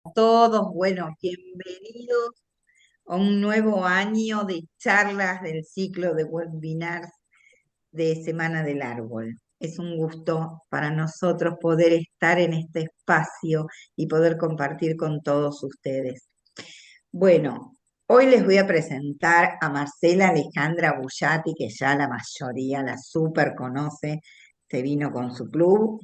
Todos, bueno, bienvenidos a un nuevo año de charlas del ciclo de webinars de Semana del Árbol. Es un gusto para nosotros poder estar en este espacio y poder compartir con todos ustedes. Bueno, hoy les voy a presentar a Marcela Alejandra Bullati, que ya la mayoría la super conoce, se vino con su club.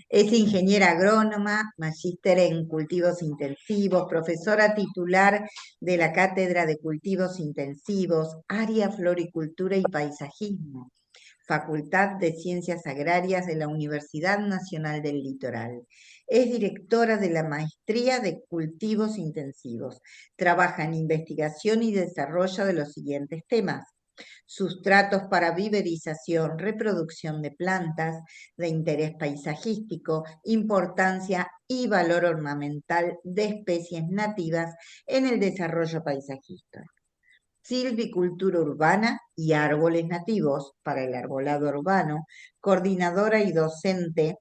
Es ingeniera agrónoma, magíster en cultivos intensivos, profesora titular de la Cátedra de Cultivos Intensivos, área Floricultura y Paisajismo, Facultad de Ciencias Agrarias de la Universidad Nacional del Litoral. Es directora de la Maestría de Cultivos Intensivos. Trabaja en investigación y desarrollo de los siguientes temas: sustratos para viverización, reproducción de plantas de interés paisajístico, importancia y valor ornamental de especies nativas en el desarrollo paisajístico, silvicultura urbana y árboles nativos para el arbolado urbano, coordinadora y docente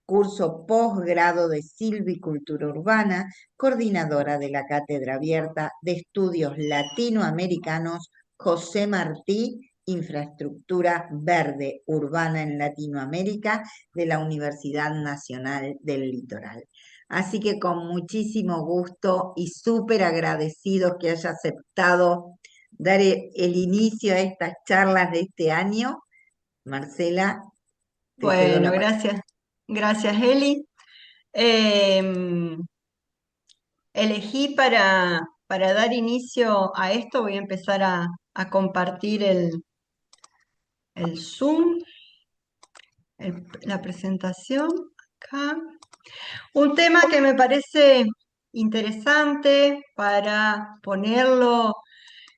curso posgrado de silvicultura urbana, coordinadora de la Cátedra Abierta de Estudios Latinoamericanos José Martí, Infraestructura Verde Urbana en Latinoamérica de la Universidad Nacional del Litoral. Así que con muchísimo gusto y súper agradecidos que haya aceptado dar el inicio a estas charlas de este año. Marcela, te cedo Bueno, la palabra. gracias. Gracias, Eli. Em, Elegí para dar inicio a esto, voy a empezar a compartir el Zoom, la presentación acá. Un tema que me parece interesante para ponerlo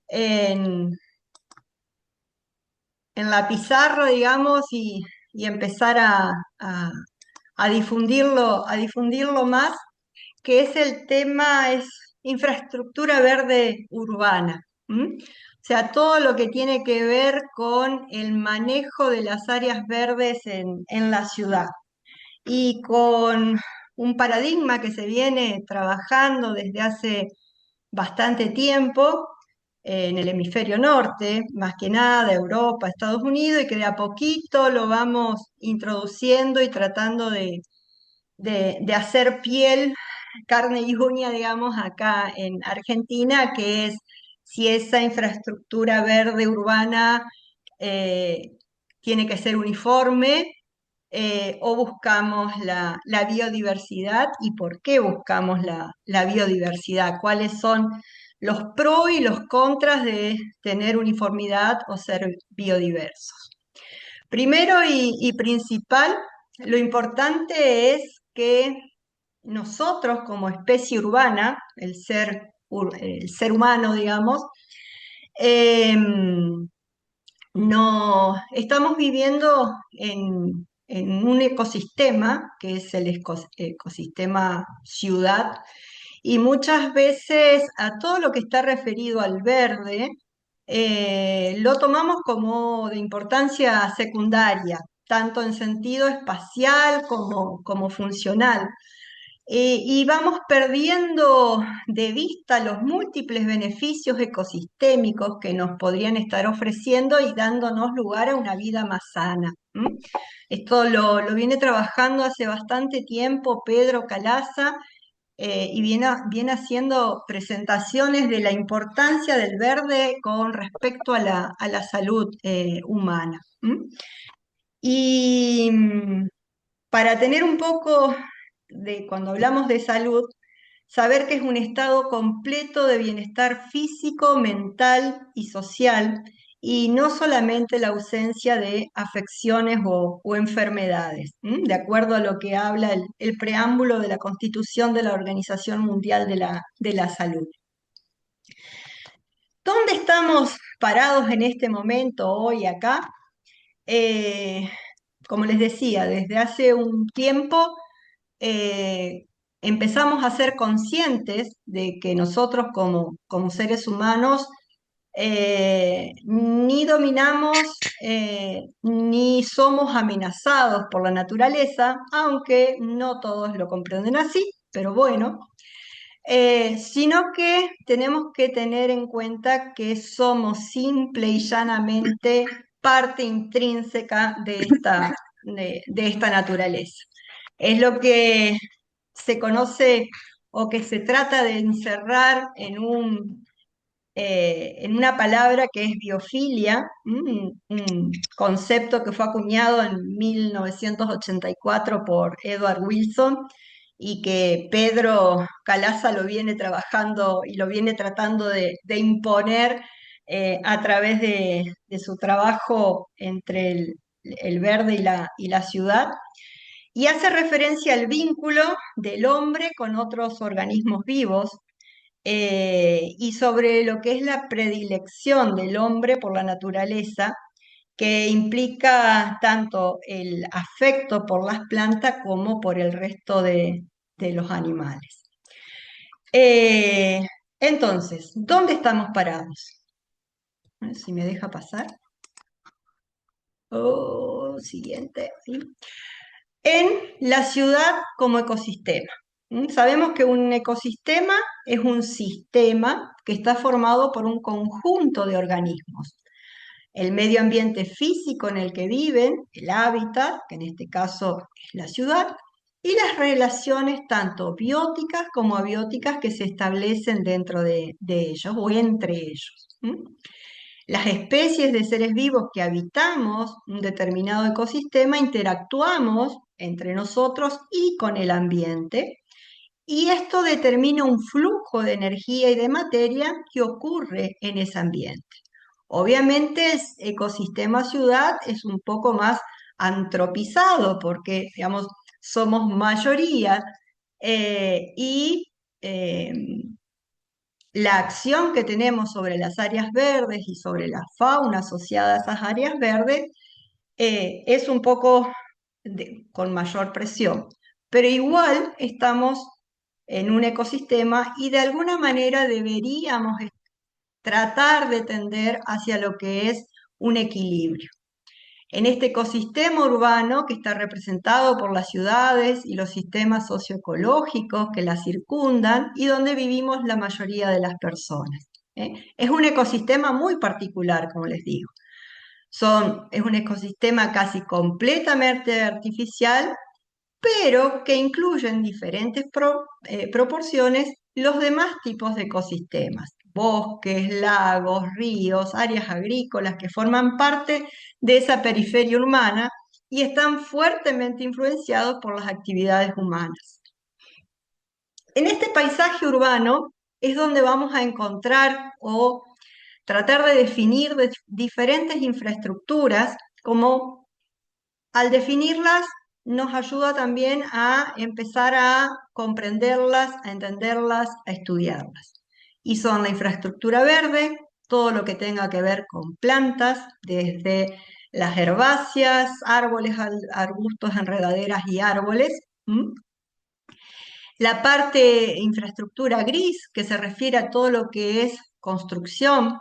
en, en la pizarra, digamos, y empezar a difundirlo más, que es el tema, es infraestructura verde urbana. ¿M? O sea, todo lo que tiene que ver con el manejo de las áreas verdes en la ciudad. Y con un paradigma que se viene trabajando desde hace bastante tiempo en el hemisferio norte, más que nada Europa, Estados Unidos, y que de a poquito lo vamos introduciendo y tratando de hacer piel, carne y uña, digamos, acá en Argentina, que es si esa infraestructura verde urbana eh, tiene que ser uniforme, o buscamos la biodiversidad y por qué buscamos la biodiversidad, cuáles son los pros y los contras de tener uniformidad o ser biodiversos. Primero y principal, lo importante es que nosotros como especie urbana, el ser humano, digamos, no, estamos viviendo en un ecosistema que es el ecosistema ciudad, y muchas veces a todo lo que está referido al verde lo tomamos como de importancia secundaria, tanto en sentido espacial como funcional. Y vamos perdiendo de vista los múltiples beneficios ecosistémicos que nos podrían estar ofreciendo y dándonos lugar a una vida más sana. ¿M? Esto lo viene trabajando hace bastante tiempo Pedro Calaza, y viene haciendo presentaciones de la importancia del verde con respecto a la salud humana. ¿M? Y para tener un poco de, cuando hablamos de salud, saber que es un estado completo de bienestar físico, mental y social, y no solamente la ausencia de afecciones o enfermedades, de acuerdo a lo que habla el preámbulo de la Constitución de la Organización Mundial de la Salud. ¿Dónde estamos parados en este momento, hoy acá? Eh, Como les decía, desde hace un tiempo eh, empezamos a ser conscientes de que nosotros como seres humanos ni dominamos ni somos amenazados por la naturaleza, aunque no todos lo comprenden así, pero bueno. sino que tenemos que tener en cuenta que somos simple y llanamente parte intrínseca de esta naturaleza. Es lo que se conoce o que se trata de encerrar en una palabra que es biofilia, un concepto que fue acuñado en 1984 por Edward Wilson y que Pedro Calaza lo viene trabajando y lo viene tratando de imponer a través de su trabajo entre el verde y la ciudad. Y hace referencia al vínculo del hombre con otros organismos vivos, y sobre lo que es la predilección del hombre por la naturaleza, que implica tanto el afecto por las plantas como por el resto de los animales. Eh, entonces, ¿dónde estamos parados? A ver si me deja pasar. Oh, siguiente. ¿Sí? En la ciudad como ecosistema. Sabemos que un ecosistema es un sistema que está formado por un conjunto de organismos. El medio ambiente físico en el que viven, el hábitat, que en este caso es la ciudad, y las relaciones tanto bióticas como abióticas que se establecen dentro de ellos o entre ellos. Las especies de seres vivos que habitamos un determinado ecosistema interactuamos entre nosotros y con el ambiente, y esto determina un flujo de energía y de materia que ocurre en ese ambiente. Obviamente el ecosistema ciudad es un poco más antropizado porque, digamos, somos mayoría, y eh, la acción que tenemos sobre las áreas verdes y sobre la fauna asociada a esas áreas verdes es un poco con mayor presión, pero igual estamos en un ecosistema y de alguna manera deberíamos tratar de tender hacia lo que es un equilibrio. En este ecosistema urbano que está representado por las ciudades y los sistemas socioecológicos que las circundan y donde vivimos la mayoría de las personas. Es un ecosistema muy particular, como les digo. Es un ecosistema casi completamente artificial, pero que incluye en diferentes proporciones los demás tipos de ecosistemas, bosques, lagos, ríos, áreas agrícolas que forman parte de esa periferia urbana y están fuertemente influenciados por las actividades humanas. En este paisaje urbano es donde vamos a encontrar o tratar de definir diferentes infraestructuras, como al definirlas nos ayuda también a empezar a comprenderlas, a entenderlas, a estudiarlas. Y son la infraestructura verde, todo lo que tenga que ver con plantas, desde las herbáceas, árboles, arbustos, enredaderas y árboles. La parte infraestructura gris, que se refiere a todo lo que es construcción,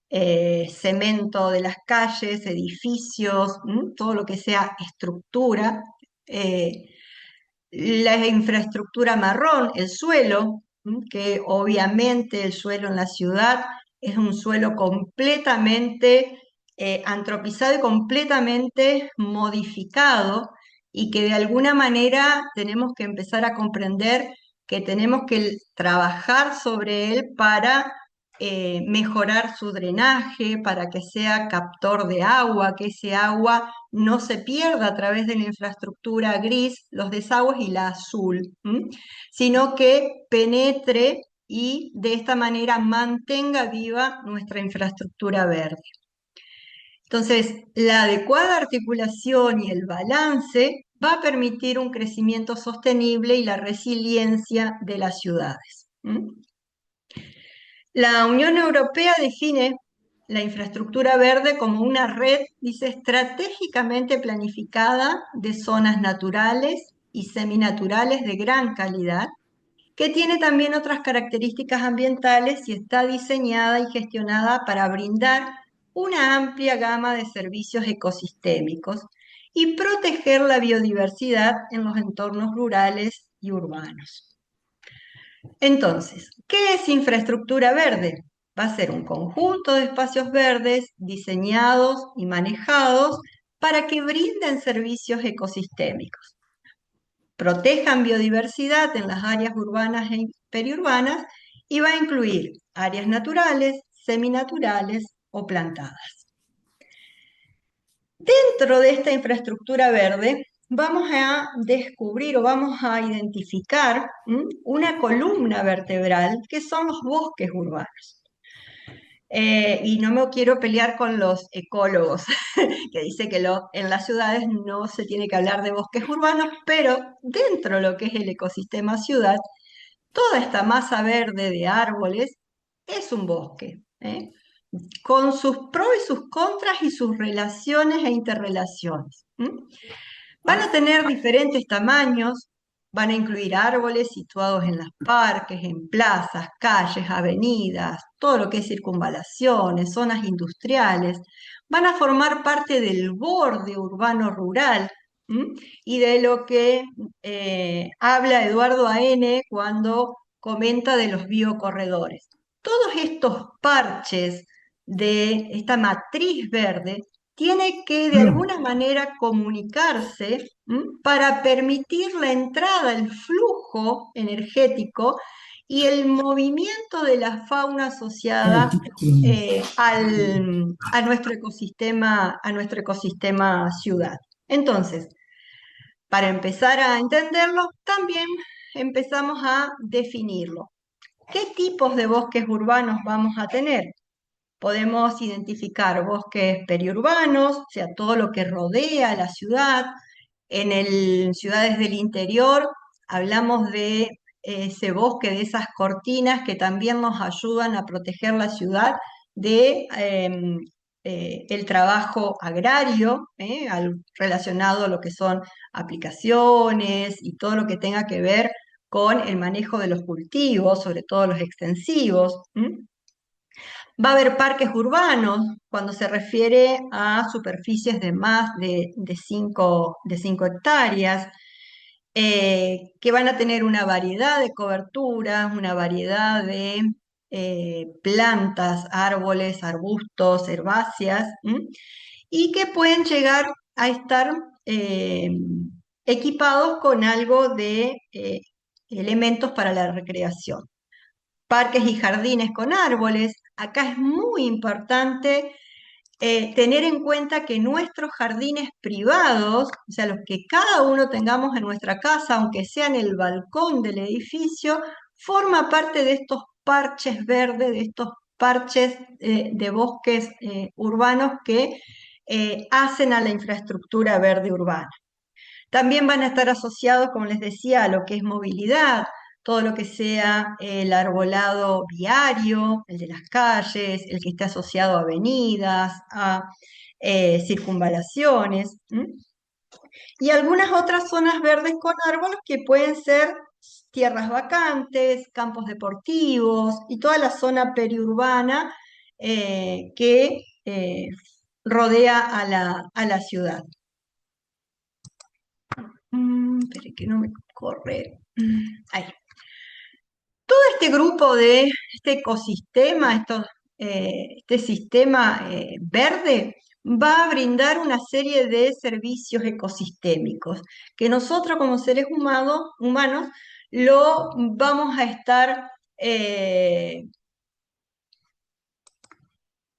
cemento de las calles, edificios, todo lo que sea estructura. eh, la infraestructura marrón, el suelo, que obviamente el suelo en la ciudad es un suelo completamente antropizado y completamente modificado, y que de alguna manera tenemos que empezar a comprender que tenemos que trabajar sobre él para mejorar su drenaje, para que sea captor de agua, que ese agua no se pierda a través de la infraestructura gris, los desagües y la azul, sino que penetre y de esta manera mantenga viva nuestra infraestructura verde. Entonces, la adecuada articulación y el balance va a permitir un crecimiento sostenible y la resiliencia de las ciudades. La Unión Europea define la infraestructura verde como una red, dice, estratégicamente planificada de zonas naturales y seminaturales de gran calidad, que tiene también otras características ambientales y está diseñada y gestionada para brindar una amplia gama de servicios ecosistémicos y proteger la biodiversidad en los entornos rurales y urbanos. Entonces, ¿qué es infraestructura verde? Va a ser un conjunto de espacios verdes diseñados y manejados para que brinden servicios ecosistémicos, protejan biodiversidad en las áreas urbanas e periurbanas y va a incluir áreas naturales, seminaturales o plantadas. Dentro de esta infraestructura verde, vamos a descubrir o vamos a identificar una columna vertebral que son los bosques urbanos. Y no me quiero pelear con los ecólogos, que dice que en las ciudades no se tiene que hablar de bosques urbanos, pero dentro de lo que es el ecosistema ciudad, toda esta masa verde de árboles es un bosque, con sus pros y sus contras y sus relaciones e interrelaciones. Van a tener diferentes tamaños, van a incluir árboles situados en los parques, en plazas, calles, avenidas, todo lo que es circunvalaciones, zonas industriales. Van a formar parte del borde urbano rural, ¿m? Y de lo que habla Eduardo A.N. cuando comenta de los biocorredores. Todos estos parches de esta matriz verde tiene que de alguna manera comunicarse para permitir la entrada, el flujo energético y el movimiento de la fauna asociada a nuestro ecosistema ciudad. Entonces, para empezar a entenderlo, también empezamos a definirlo. ¿Qué tipos de bosques urbanos vamos a tener? Podemos identificar bosques periurbanos, o sea, todo lo que rodea la ciudad. Ciudades del interior hablamos de ese bosque, de esas cortinas que también nos ayudan a proteger la ciudad de el trabajo agrario, relacionado a lo que son aplicaciones y todo lo que tenga que ver con el manejo de los cultivos, sobre todo los extensivos. Va a haber parques urbanos cuando se refiere a superficies de más de 5 hectáreas, que van a tener una variedad de coberturas, una variedad de plantas, árboles, arbustos, herbáceas, y que pueden llegar a estar eh, equipados con algo de elementos para la recreación. Parques y jardines con árboles. Acá es muy importante tener en cuenta que nuestros jardines privados, o sea, los que cada uno tengamos en nuestra casa, aunque sea en el balcón del edificio, forma parte de estos parches verdes, de estos parches de bosques urbanos que hacen a la infraestructura verde urbana. También van a estar asociados, como les decía, a lo que es movilidad, todo lo que sea el arbolado viario, el de las calles, el que esté asociado a avenidas, a circunvalaciones, y algunas otras zonas verdes con árboles que pueden ser tierras vacantes, campos deportivos y toda la zona periurbana que rodea a la ciudad. Espere que no me corre. Ahí. Todo este grupo de este ecosistema, este sistema verde, va a brindar una serie de servicios ecosistémicos que nosotros como seres humanos lo vamos a estar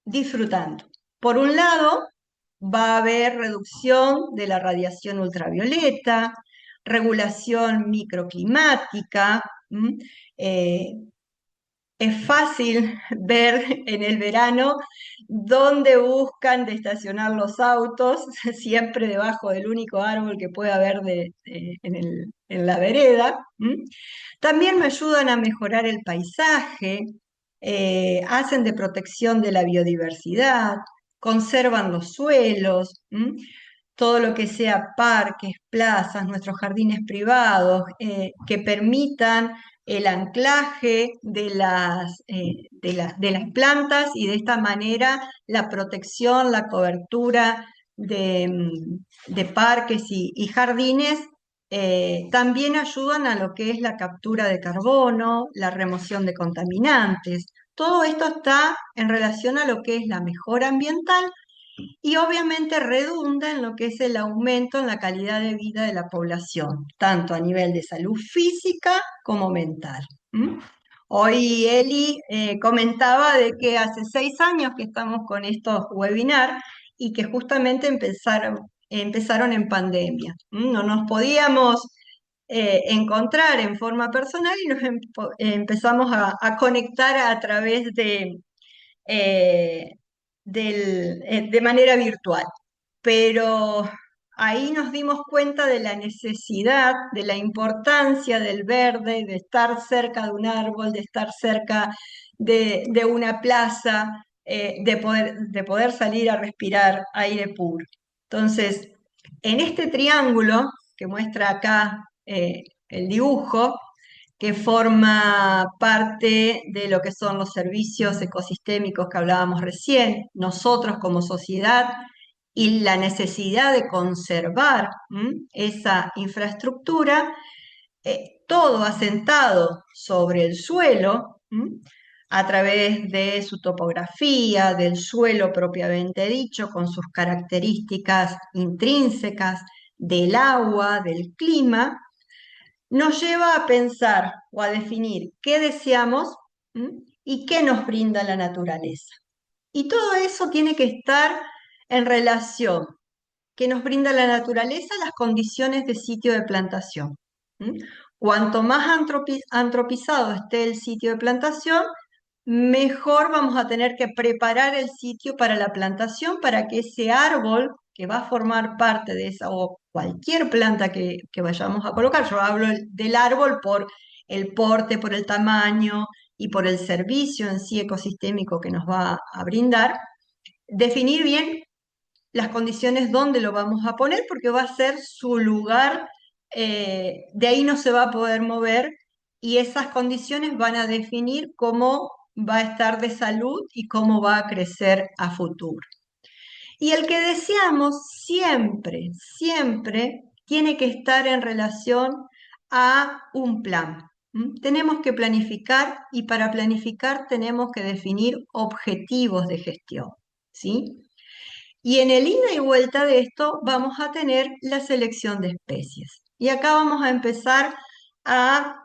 disfrutando. Por un lado, va a haber reducción de la radiación ultravioleta, regulación microclimática. Es fácil ver en el verano dónde buscan de estacionar los autos, siempre debajo del único árbol que puede haber en la vereda. También me ayudan a mejorar el paisaje, hacen de protección de la biodiversidad, conservan los suelos, todo lo que sea parques, plazas, nuestros jardines privados, que permitan el anclaje de las plantas y de esta manera la protección, la cobertura de parques y jardines también ayudan a lo que es la captura de carbono, la remoción de contaminantes. Todo esto está en relación a lo que es la mejora ambiental y obviamente redunda en lo que es el aumento en la calidad de vida de la población, tanto a nivel de salud física como mental. ¿M? Hoy Eli comentaba de que hace 6 años que estamos con estos webinars y que justamente empezaron en pandemia. No nos podíamos encontrar en forma personal y empezamos a conectar a través eh, de manera virtual. Pero ahí nos dimos cuenta de la necesidad, de la importancia del verde, de estar cerca de un árbol, de estar cerca de una plaza, de poder salir a respirar aire puro. Entonces, en este triángulo que muestra acá el dibujo, que forma parte de lo que son los servicios ecosistémicos que hablábamos recién, nosotros como sociedad y la necesidad de conservar esa infraestructura, todo asentado sobre el suelo, a través de su topografía, del suelo propiamente dicho, con sus características intrínsecas, del agua, del clima, nos lleva a pensar o a definir qué deseamos, y qué nos brinda la naturaleza. Y todo eso tiene que estar en relación, que nos brinda la naturaleza, las condiciones de sitio de plantación. Cuanto más antropizado esté el sitio de plantación, mejor vamos a tener que preparar el sitio para la plantación para que ese árbol que va a formar parte de esa o cualquier planta que vayamos a colocar, yo hablo del árbol por el porte, por el tamaño y por el servicio en sí ecosistémico que nos va a brindar, definir bien las condiciones donde lo vamos a poner porque va a ser su lugar, de ahí no se va a poder mover y esas condiciones van a definir cómo va a estar de salud y cómo va a crecer a futuro. Y el que deseamos siempre, siempre tiene que estar en relación a un plan. Tenemos que planificar y para planificar tenemos que definir objetivos de gestión, ¿sí? Y en el ida y vuelta de esto vamos a tener la selección de especies. Y acá vamos a empezar a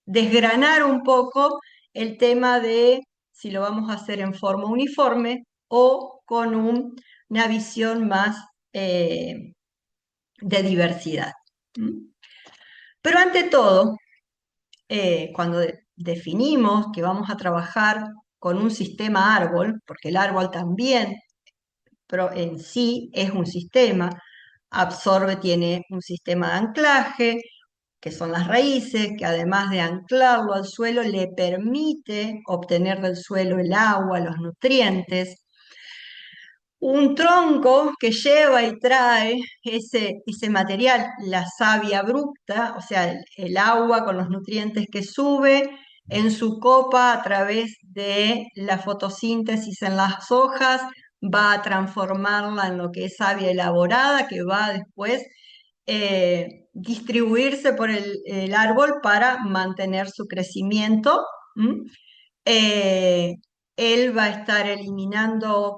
desgranar un poco el tema de si lo vamos a hacer en forma uniforme o con una visión más de diversidad. Pero ante todo, cuando definimos que vamos a trabajar con un sistema árbol, porque el árbol también pero en sí es un sistema, absorbe, tiene un sistema de anclaje, que son las raíces, que además de anclarlo al suelo, le permite obtener del suelo el agua, los nutrientes. Un tronco que lleva y trae ese material, la savia bruta, o sea, el agua con los nutrientes que sube en su copa a través de la fotosíntesis en las hojas, va a transformarla en lo que es savia elaborada, que va después distribuirse por el árbol para mantener su crecimiento. Eh, Él va a estar eliminando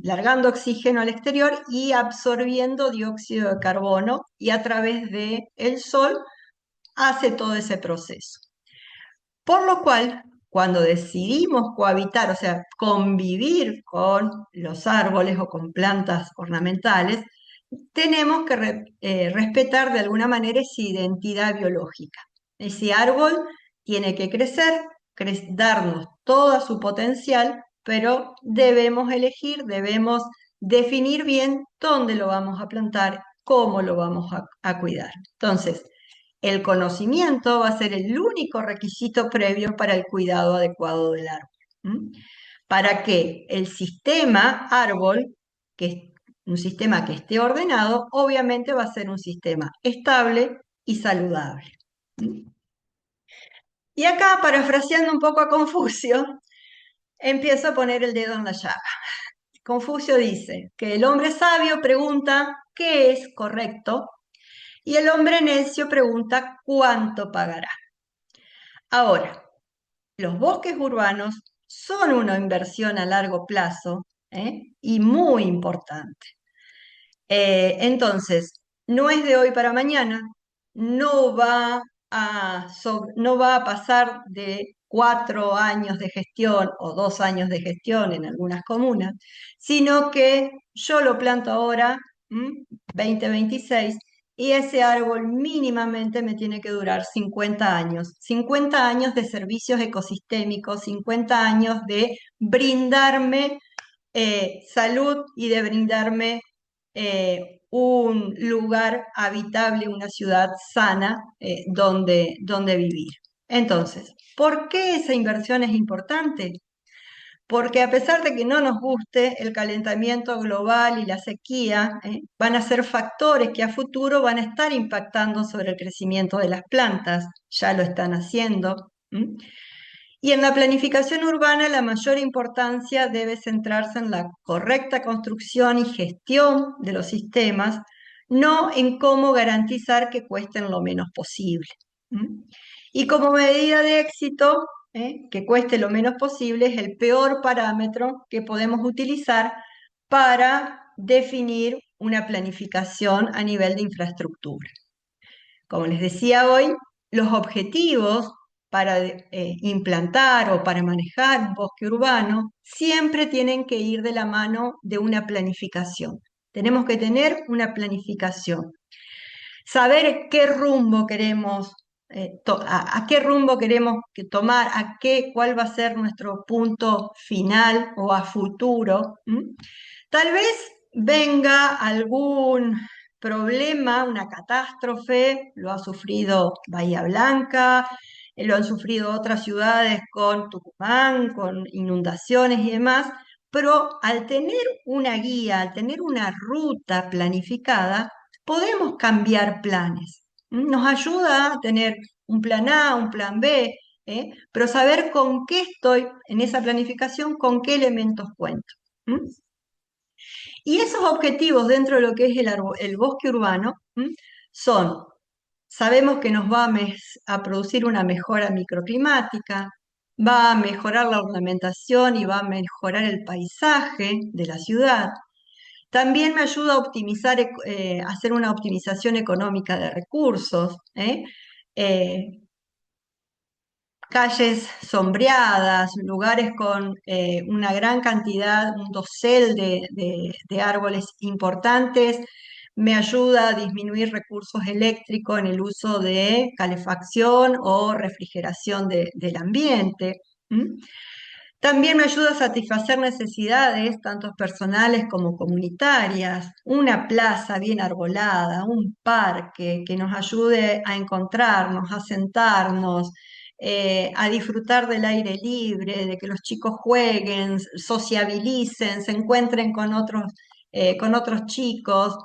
largando oxígeno al exterior y absorbiendo dióxido de carbono y a través del sol hace todo ese proceso. Por lo cual, cuando decidimos cohabitar, o sea, convivir con los árboles o con plantas ornamentales, tenemos que respetar de alguna manera esa identidad biológica. Ese árbol tiene que crecer, darnos todo su potencial, pero debemos elegir, debemos definir bien dónde lo vamos a plantar, cómo lo vamos a cuidar. Entonces, el conocimiento va a ser el único requisito previo para el cuidado adecuado del árbol. Para que el sistema árbol, que es un sistema que esté ordenado, obviamente va a ser un sistema estable y saludable. Y acá, parafraseando un poco a Confucio, empiezo a poner el dedo en la llaga. Confucio dice que el hombre sabio pregunta qué es correcto y el hombre necio pregunta cuánto pagará. Ahora, los bosques urbanos son una inversión a largo plazo, y muy importante. Entonces, no es de hoy para mañana, no va a pasar de 4 años de gestión o 2 años de gestión en algunas comunas, sino que yo lo planto ahora, 2026, y ese árbol mínimamente me tiene que durar 50 años de servicios ecosistémicos, 50 años de brindarme salud y de brindarme un lugar habitable, una ciudad sana donde vivir. Entonces, ¿por qué esa inversión es importante? Porque a pesar de que no nos guste, el calentamiento global y la sequía, van a ser factores que a futuro van a estar impactando sobre el crecimiento de las plantas, ya lo están haciendo. Y en la planificación urbana la mayor importancia debe centrarse en la correcta construcción y gestión de los sistemas, no en cómo garantizar que cuesten lo menos posible. ¿Mm? Y como medida de éxito, que cueste lo menos posible es el peor parámetro que podemos utilizar para definir una planificación a nivel de infraestructura. Como les decía hoy, los objetivos para implantar o para manejar un bosque urbano siempre tienen que ir de la mano de una planificación. Tenemos que tener una planificación, saber qué rumbo queremos, a qué rumbo queremos tomar, cuál va a ser nuestro punto final o a futuro. Tal vez venga algún problema, una catástrofe, lo ha sufrido Bahía Blanca, lo han sufrido otras ciudades con Tucumán, con inundaciones y demás, pero al tener una guía, al tener una ruta planificada, podemos cambiar planes. Nos ayuda a tener un plan A, un plan B, pero saber con qué estoy en esa planificación, con qué elementos cuento. Y esos objetivos dentro de lo que es el bosque urbano, son, sabemos que nos va a producir una mejora microclimática, va a mejorar la ornamentación y va a mejorar el paisaje de la ciudad. También me ayuda a optimizar, hacer una optimización económica de recursos, eh, calles sombreadas, lugares con una gran cantidad, un dosel de árboles importantes, me ayuda a disminuir recursos eléctricos en el uso de calefacción o refrigeración del ambiente. También me ayuda a satisfacer necesidades, tanto personales como comunitarias, una plaza bien arbolada, un parque que nos ayude a encontrarnos, a sentarnos, a disfrutar del aire libre, de que los chicos jueguen, sociabilicen, se encuentren con otros chicos.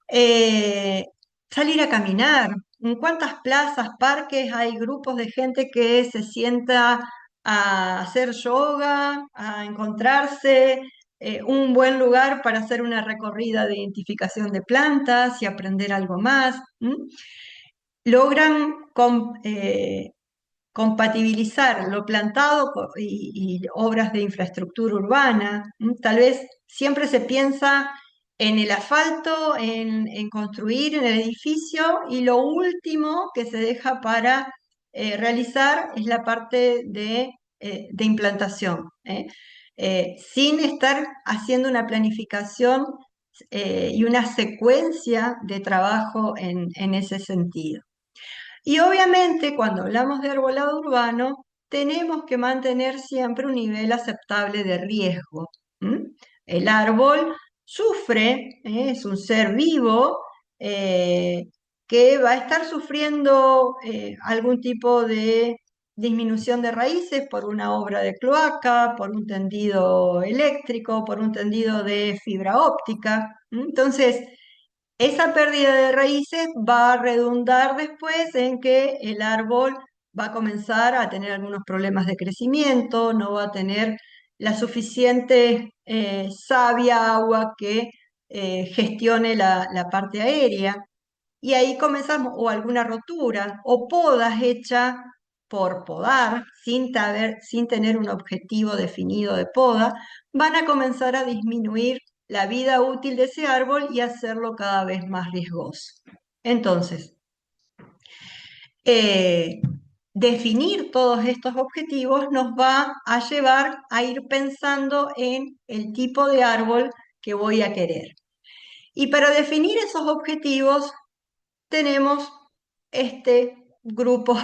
Eh, Salir a caminar. ¿En cuántas plazas, parques hay grupos de gente que se sienta a hacer yoga, a encontrarse un buen lugar para hacer una recorrida de identificación de plantas y aprender algo más? Logran compatibilizar lo plantado y obras de infraestructura urbana. Tal vez siempre se piensa en el asfalto, en construir en el edificio y lo último que se deja para realizar es la parte de implantación, sin estar haciendo una planificación y una secuencia de trabajo en ese sentido. Y obviamente cuando hablamos de arbolado urbano, tenemos que mantener siempre un nivel aceptable de riesgo. El árbol sufre, es un ser vivo eh, que va a estar sufriendo algún tipo de disminución de raíces por una obra de cloaca, por un tendido eléctrico, por un tendido de fibra óptica. Entonces, esa pérdida de raíces va a redundar después en que el árbol va a comenzar a tener algunos problemas de crecimiento, no va a tener la suficiente savia, agua que gestione la parte aérea. Y ahí comenzamos, o alguna rotura, o podas hechas por podar, sin tener un objetivo definido de poda, van a comenzar a disminuir la vida útil de ese árbol y hacerlo cada vez más riesgoso. Entonces, eh, definir todos estos objetivos nos va a llevar a ir pensando en el tipo de árbol que voy a querer. Y para definir esos objetivos tenemos este grupo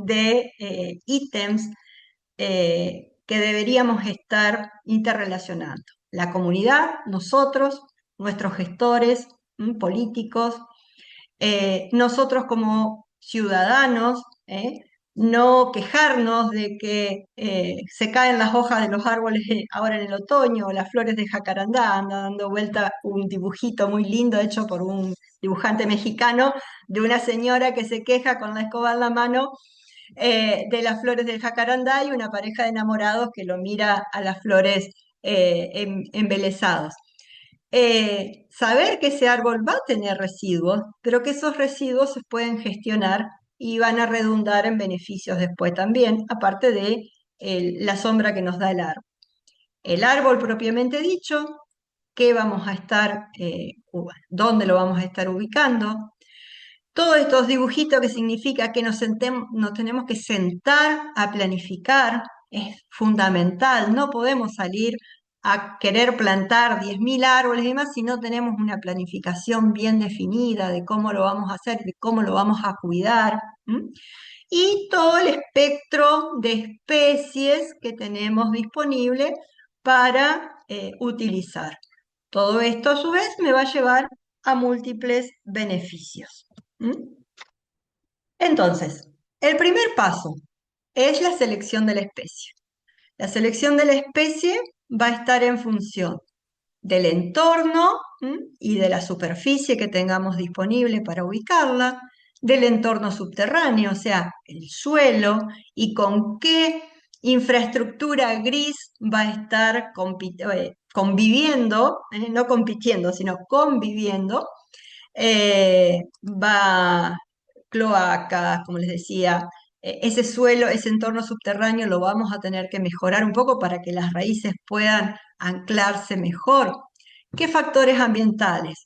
de ítems que deberíamos estar interrelacionando. La comunidad, nosotros, nuestros gestores, políticos, nosotros como ciudadanos, no quejarnos de que se caen las hojas de los árboles ahora en el otoño, o las flores de jacarandá, anda dando vuelta un dibujito muy lindo hecho por un dibujante mexicano de una señora que se queja con la escoba en la mano de las flores del jacarandá y una pareja de enamorados que lo mira a las flores embelesados. Saber que ese árbol va a tener residuos, pero que esos residuos se pueden gestionar y van a redundar en beneficios después también, aparte de la sombra que nos da el árbol. El árbol propiamente dicho, qué vamos a estar, dónde lo vamos a estar ubicando. Todos estos dibujitos que significa que nos tenemos que sentar a planificar, es fundamental. No podemos salir a querer plantar 10.000 árboles y demás si no tenemos una planificación bien definida de cómo lo vamos a hacer, de cómo lo vamos a cuidar. Y todo el espectro de especies que tenemos disponible para utilizar. Todo esto a su vez me va a llevar a múltiples beneficios. ¿Mm? Entonces, el primer paso es la selección de la especie. La selección de la especie va a estar en función del entorno y de la superficie que tengamos disponible para ubicarla, del entorno subterráneo, o sea, el suelo, y con qué infraestructura gris va a estar conviviendo, no compitiendo, sino conviviendo, va cloacas, como les decía, ese suelo, ese entorno subterráneo lo vamos a tener que mejorar un poco para que las raíces puedan anclarse mejor. ¿Qué factores ambientales?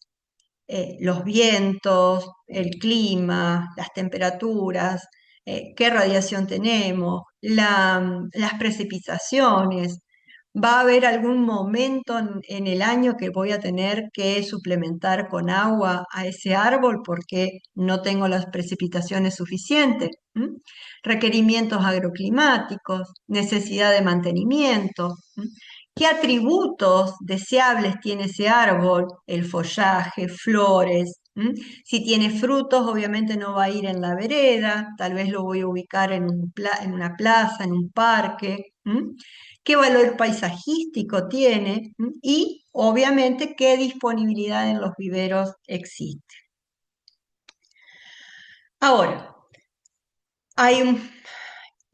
Los vientos, el clima, las temperaturas, qué radiación tenemos, las precipitaciones. ¿Va a haber algún momento en el año que voy a tener que suplementar con agua a ese árbol porque no tengo las precipitaciones suficientes? Requerimientos agroclimáticos, necesidad de mantenimiento. ¿Qué atributos deseables tiene ese árbol? El follaje, flores. Si tiene frutos, obviamente no va a ir en la vereda, tal vez lo voy a ubicar en una plaza, en un parque. ¿Qué valor paisajístico tiene? Y obviamente qué disponibilidad en los viveros existe. Ahora, hay un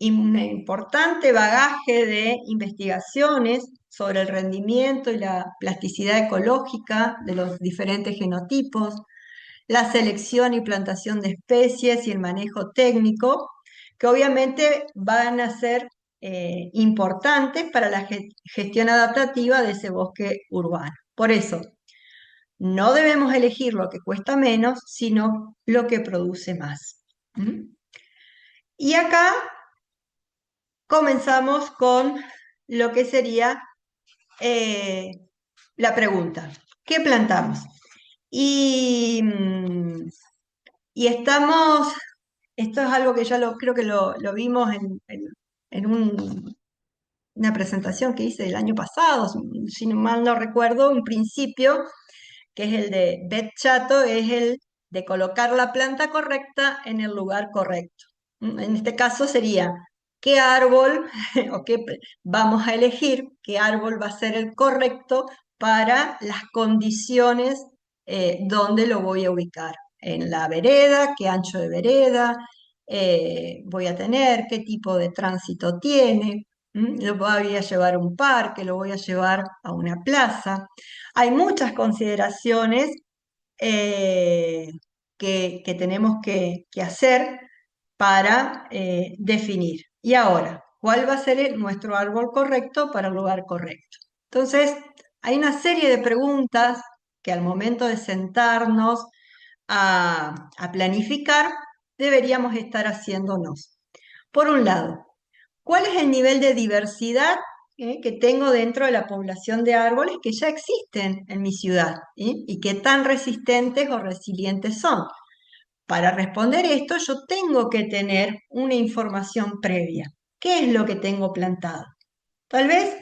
importante bagaje de investigaciones sobre el rendimiento y la plasticidad ecológica de los diferentes genotipos, la selección y plantación de especies y el manejo técnico, que obviamente van a ser importantes para la gestión adaptativa de ese bosque urbano. Por eso, no debemos elegir lo que cuesta menos, sino lo que produce más. Y acá comenzamos con lo que sería eh, la pregunta, ¿qué plantamos? Y, y estamos, esto es algo que ya creo que lo vimos en una presentación que hice el año pasado, si no mal no recuerdo, un principio, que es el de Beth Chato, es el de colocar la planta correcta en el lugar correcto. En este caso sería, ¿qué árbol o qué vamos a elegir? ¿Qué árbol va a ser el correcto para las condiciones donde lo voy a ubicar? En la vereda, qué ancho de vereda voy a tener, qué tipo de tránsito tiene. Lo voy a llevar a un parque, lo voy a llevar a una plaza. Hay muchas consideraciones eh, que tenemos que hacer para definir. Y ahora, ¿cuál va a ser nuestro árbol correcto para el lugar correcto? Entonces, hay una serie de preguntas que al momento de sentarnos a planificar, deberíamos estar haciéndonos. Por un lado, ¿cuál es el nivel de diversidad que tengo dentro de la población de árboles que ya existen en mi ciudad? ¿Y qué tan resistentes o resilientes son? Para responder esto, yo tengo que tener una información previa. ¿Qué es lo que tengo plantado? Tal vez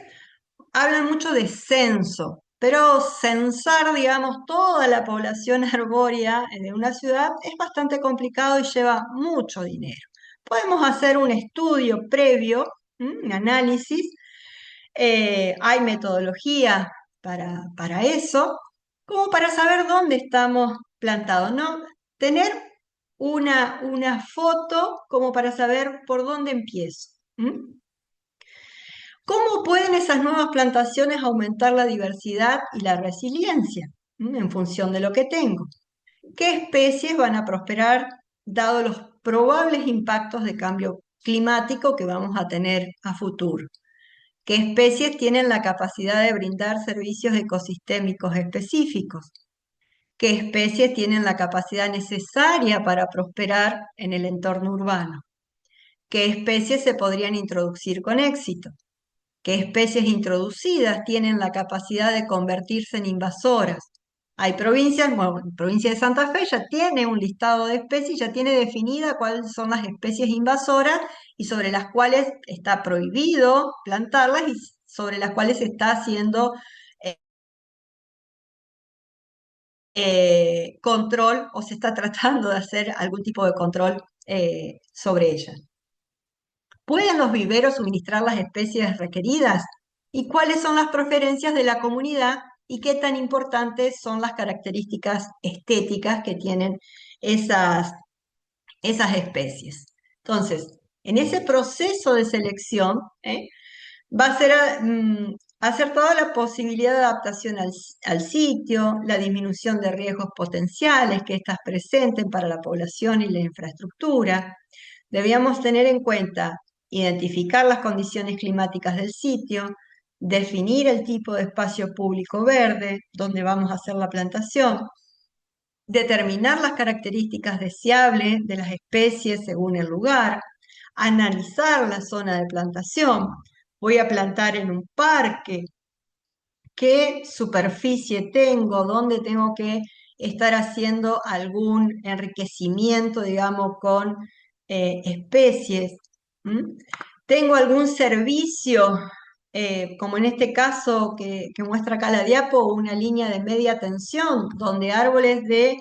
hablan mucho de censo, pero censar, digamos, toda la población arbórea de una ciudad es bastante complicado y lleva mucho dinero. Podemos hacer un estudio previo, un análisis. Hay metodología para eso, como para saber dónde estamos plantados, ¿no? Tener una foto como para saber por dónde empiezo. ¿Cómo pueden esas nuevas plantaciones aumentar la diversidad y la resiliencia en función de lo que tengo? ¿Qué especies van a prosperar dado los probables impactos de cambio climático que vamos a tener a futuro? ¿Qué especies tienen la capacidad de brindar servicios ecosistémicos específicos? ¿Qué especies tienen la capacidad necesaria para prosperar en el entorno urbano? ¿Qué especies se podrían introducir con éxito? ¿Qué especies introducidas tienen la capacidad de convertirse en invasoras? Hay provincias, bueno, la provincia de Santa Fe ya tiene un listado de especies, ya tiene definida cuáles son las especies invasoras y sobre las cuales está prohibido plantarlas y sobre las cuales se está haciendo eh, control o se está tratando de hacer algún tipo de control sobre ellas. ¿Pueden los viveros suministrar las especies requeridas? ¿Y cuáles son las preferencias de la comunidad? ¿Y qué tan importantes son las características estéticas que tienen esas, esas especies? Entonces, en ese proceso de selección, va a ser hacer toda la posibilidad de adaptación al sitio, la disminución de riesgos potenciales que éstas presenten para la población y la infraestructura. Debíamos tener en cuenta identificar las condiciones climáticas del sitio, definir el tipo de espacio público verde donde vamos a hacer la plantación, determinar las características deseables de las especies según el lugar, analizar la zona de plantación. Voy a plantar en un parque, qué superficie tengo, dónde tengo que estar haciendo algún enriquecimiento, digamos, con especies. ¿m? Tengo algún servicio, como en este caso que muestra acá la diapo, una línea de media tensión, donde árboles de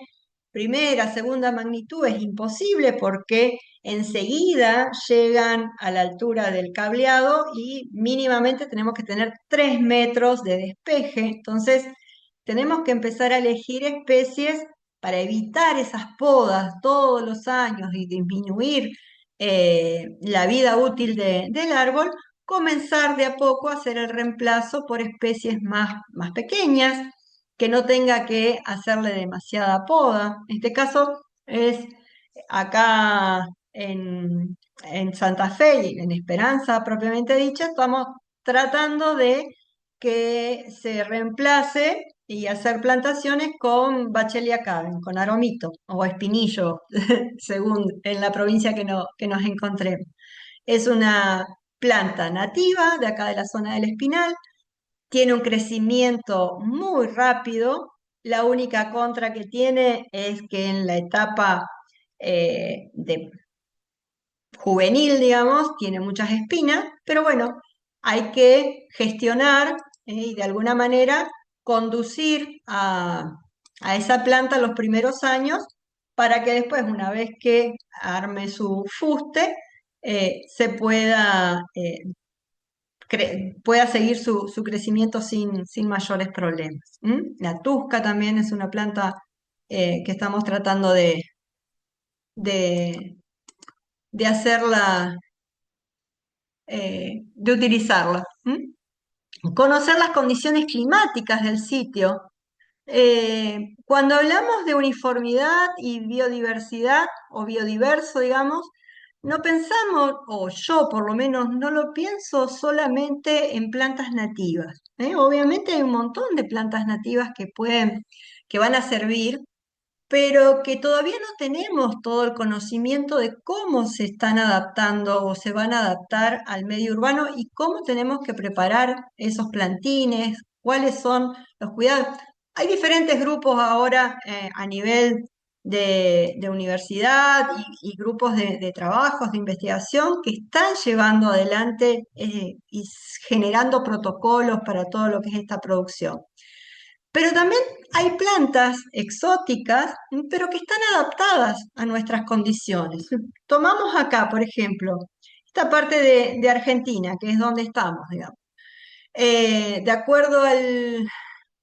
primera, segunda magnitud es imposible porque enseguida llegan a la altura del cableado y mínimamente tenemos que tener 3 metros de despeje. Entonces, tenemos que empezar a elegir especies para evitar esas podas todos los años y disminuir la vida útil del árbol, comenzar de a poco a hacer el reemplazo por especies más pequeñas, que no tenga que hacerle demasiada poda. En este caso es acá en Santa Fe y en Esperanza propiamente dicha, estamos tratando de que se reemplace y hacer plantaciones con Bachelia caben, con aromito o espinillo, según en la provincia que nos encontremos. Es una planta nativa de acá de la zona del Espinal, tiene un crecimiento muy rápido. La única contra que tiene es que en la etapa de juvenil, digamos, tiene muchas espinas, pero bueno, hay que gestionar y de alguna manera conducir a esa planta los primeros años para que después, una vez que arme su fuste, se pueda seguir su crecimiento sin mayores problemas. La tusca también es una planta que estamos tratando de, de hacerla de utilizarla. ¿M? Conocer las condiciones climáticas del sitio. Cuando hablamos de uniformidad y biodiversidad o biodiverso, digamos, no pensamos, o yo por lo menos no lo pienso solamente en plantas nativas, ¿eh? Obviamente hay un montón de plantas nativas que van a servir, pero que todavía no tenemos todo el conocimiento de cómo se están adaptando o se van a adaptar al medio urbano y cómo tenemos que preparar esos plantines, cuáles son los cuidados. Hay diferentes grupos ahora a nivel de universidad y grupos de trabajos, de investigación que están llevando adelante y generando protocolos para todo lo que es esta producción. Pero también hay plantas exóticas, pero que están adaptadas a nuestras condiciones. Tomamos acá, por ejemplo, esta parte de Argentina, que es donde estamos, digamos. De acuerdo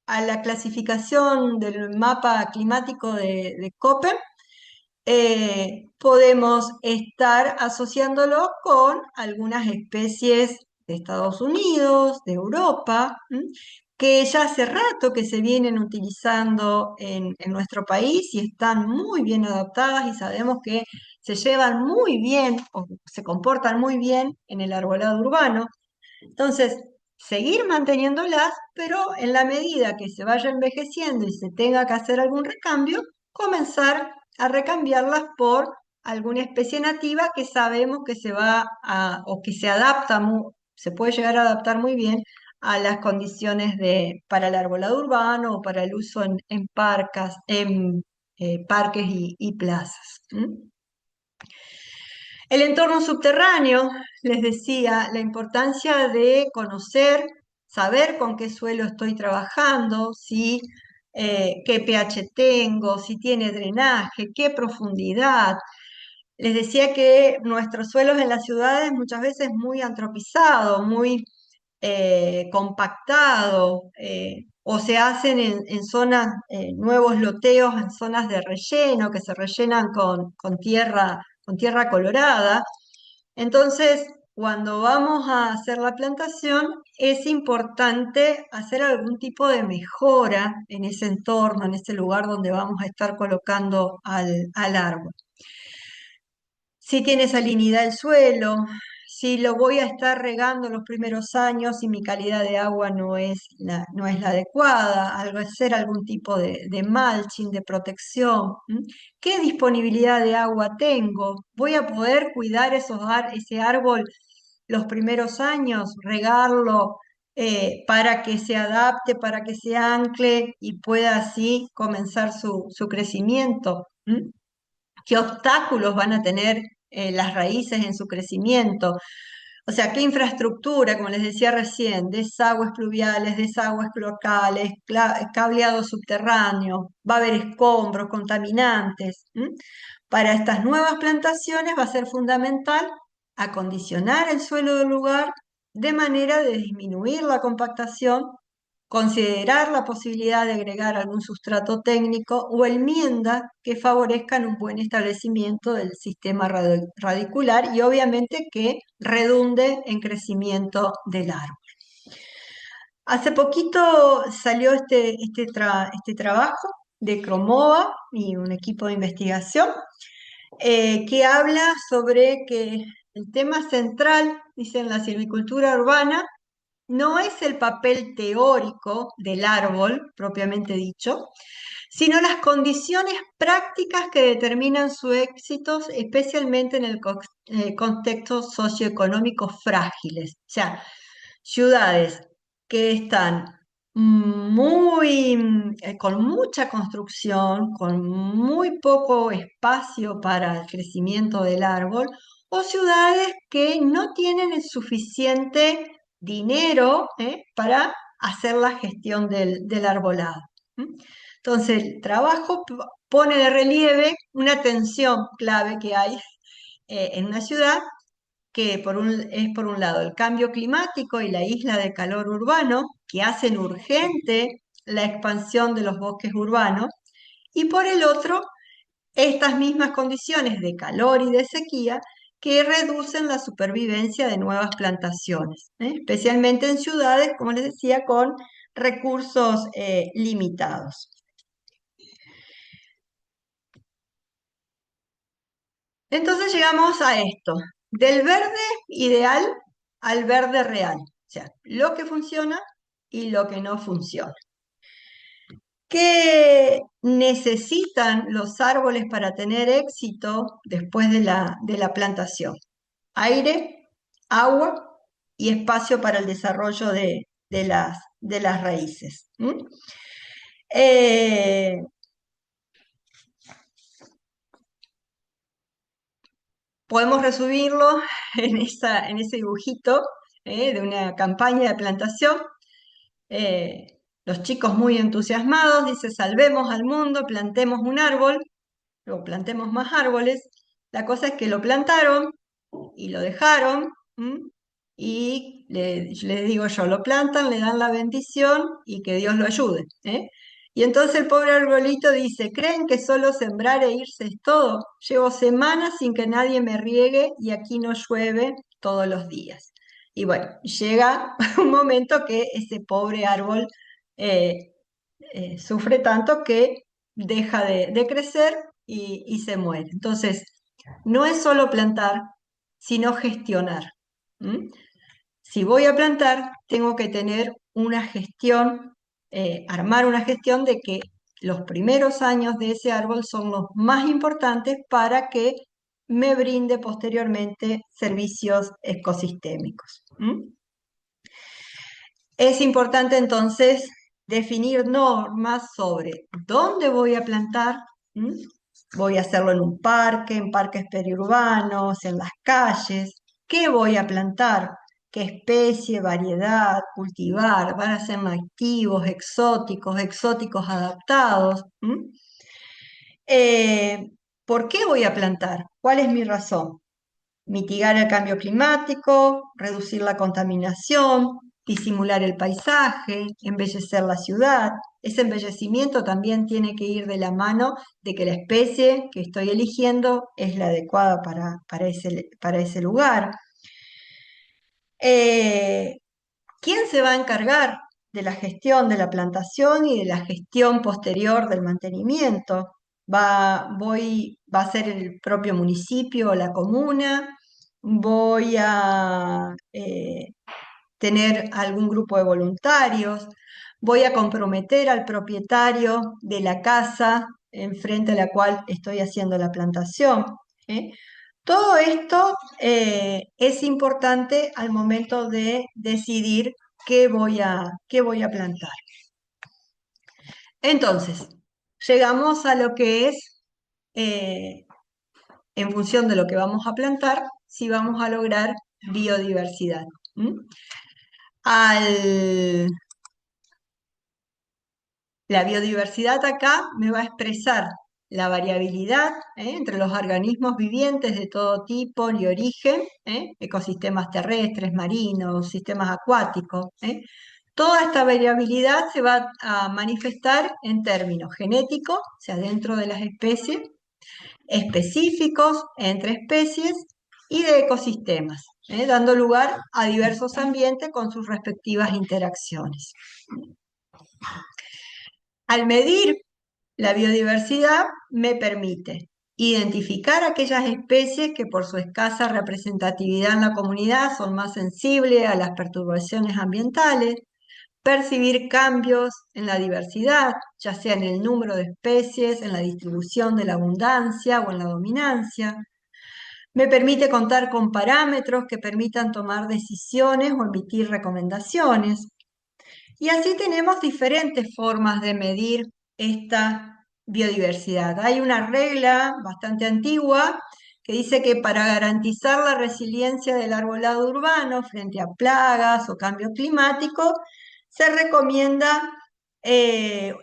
a la clasificación del mapa climático de Köppen, podemos estar asociándolo con algunas especies de Estados Unidos, de Europa, que ya hace rato que se vienen utilizando en nuestro país y están muy bien adaptadas y sabemos que se llevan muy bien o se comportan muy bien en el arbolado urbano. Entonces, seguir manteniéndolas, pero en la medida que se vaya envejeciendo y se tenga que hacer algún recambio, comenzar a recambiarlas por alguna especie nativa que sabemos que se va a, o que se adapta, se puede llegar a adaptar muy bien a las condiciones para el arbolado urbano o para el uso en parques y plazas. El entorno subterráneo, les decía, la importancia de conocer, saber con qué suelo estoy trabajando, si, qué pH tengo, si tiene drenaje, qué profundidad. Les decía que nuestros suelos en las ciudades muchas veces muy antropizados, muy compactados, o se hacen en zonas, nuevos loteos en zonas de relleno que se rellenan con tierra colorada. Entonces, cuando vamos a hacer la plantación, es importante hacer algún tipo de mejora en ese entorno, en ese lugar donde vamos a estar colocando al árbol. Si tiene salinidad el suelo, si lo voy a estar regando los primeros años y mi calidad de agua no es la adecuada, hacer algún tipo de mulching, de protección. ¿Qué disponibilidad de agua tengo? ¿Voy a poder cuidar ese árbol los primeros años, regarlo para que se adapte, para que se ancle y pueda así comenzar su crecimiento? ¿Qué obstáculos van a tener las raíces en su crecimiento? O sea, qué infraestructura, como les decía recién, desagües pluviales, desagües cloacales, cableado subterráneo, va a haber escombros, contaminantes. Para estas nuevas plantaciones va a ser fundamental acondicionar el suelo del lugar de manera de disminuir la compactación, considerar la posibilidad de agregar algún sustrato técnico o enmiendas que favorezcan un buen establecimiento del sistema radicular y obviamente que redunde en crecimiento del árbol. Hace poquito salió este trabajo de Cromova y un equipo de investigación que habla sobre que el tema central, dice, en la silvicultura urbana no es el papel teórico del árbol, propiamente dicho, sino las condiciones prácticas que determinan su éxito, especialmente en el contexto socioeconómico frágiles. O sea, ciudades que están con mucha construcción, con muy poco espacio para el crecimiento del árbol, o ciudades que no tienen el suficiente dinero para hacer la gestión del arbolado. Entonces, el trabajo pone de relieve una tensión clave que hay en una ciudad que es por un lado el cambio climático y la isla de calor urbano, que hacen urgente la expansión de los bosques urbanos, y por el otro, estas mismas condiciones de calor y de sequía que reducen la supervivencia de nuevas plantaciones, especialmente en ciudades, como les decía, con recursos limitados. Entonces llegamos a esto, del verde ideal al verde real, o sea, lo que funciona y lo que no funciona. ¿Qué necesitan los árboles para tener éxito después de la plantación? Aire, agua y espacio para el desarrollo de las raíces. Eh, Podemos resumirlo en ese dibujito de una campaña de plantación. Los chicos muy entusiasmados, dice, salvemos al mundo, plantemos un árbol, luego plantemos más árboles. La cosa es que lo plantaron y lo dejaron, y les digo yo, lo plantan, le dan la bendición y que Dios lo ayude. Y entonces el pobre arbolito dice, ¿creen que solo sembrar e irse es todo? Llevo semanas sin que nadie me riegue y aquí no llueve todos los días. Y bueno, llega un momento que ese pobre árbol eh, sufre tanto que deja de crecer y se muere. Entonces, no es solo plantar, sino gestionar. ¿m? Si voy a plantar, tengo que tener una gestión, armar una gestión de que los primeros años de ese árbol son los más importantes para que me brinde posteriormente servicios ecosistémicos. Es importante entonces definir normas sobre dónde voy a plantar. ¿m? Voy a hacerlo en un parque, en parques periurbanos, en las calles. ¿Qué voy a plantar? ¿Qué especie, variedad, cultivar? ¿Van a ser nativos, exóticos, exóticos adaptados? Eh, ¿Por qué voy a plantar? ¿Cuál es mi razón? Mitigar el cambio climático, reducir la contaminación, disimular el paisaje, embellecer la ciudad. Ese embellecimiento también tiene que ir de la mano de que la especie que estoy eligiendo es la adecuada para ese lugar. Eh, ¿Quién se va a encargar de la gestión de la plantación y de la gestión posterior del mantenimiento? ¿Va a ser el propio municipio o la comuna? ¿Voy a tener algún grupo de voluntarios? ¿Voy a comprometer al propietario de la casa enfrente a la cual estoy haciendo la plantación? ¿eh? Todo esto es importante al momento de decidir qué voy a plantar. Entonces, llegamos a lo que es, eh, en función de lo que vamos a plantar, si vamos a lograr biodiversidad. Al, la biodiversidad acá me va a expresar la variabilidad entre los organismos vivientes de todo tipo y origen, ecosistemas terrestres, marinos, sistemas acuáticos. Toda esta variabilidad se va a manifestar en términos genéticos, o sea, dentro de las especies, específicos entre especies y de ecosistemas, dando lugar a diversos ambientes con sus respectivas interacciones. Al medir la biodiversidad me permite identificar aquellas especies que por su escasa representatividad en la comunidad son más sensibles a las perturbaciones ambientales, percibir cambios en la diversidad, ya sea en el número de especies, en la distribución de la abundancia o en la dominancia. Me permite contar con parámetros que permitan tomar decisiones o emitir recomendaciones. Y así tenemos diferentes formas de medir esta biodiversidad. Hay una regla bastante antigua que dice que para garantizar la resiliencia del arbolado urbano frente a plagas o cambio climático, se recomienda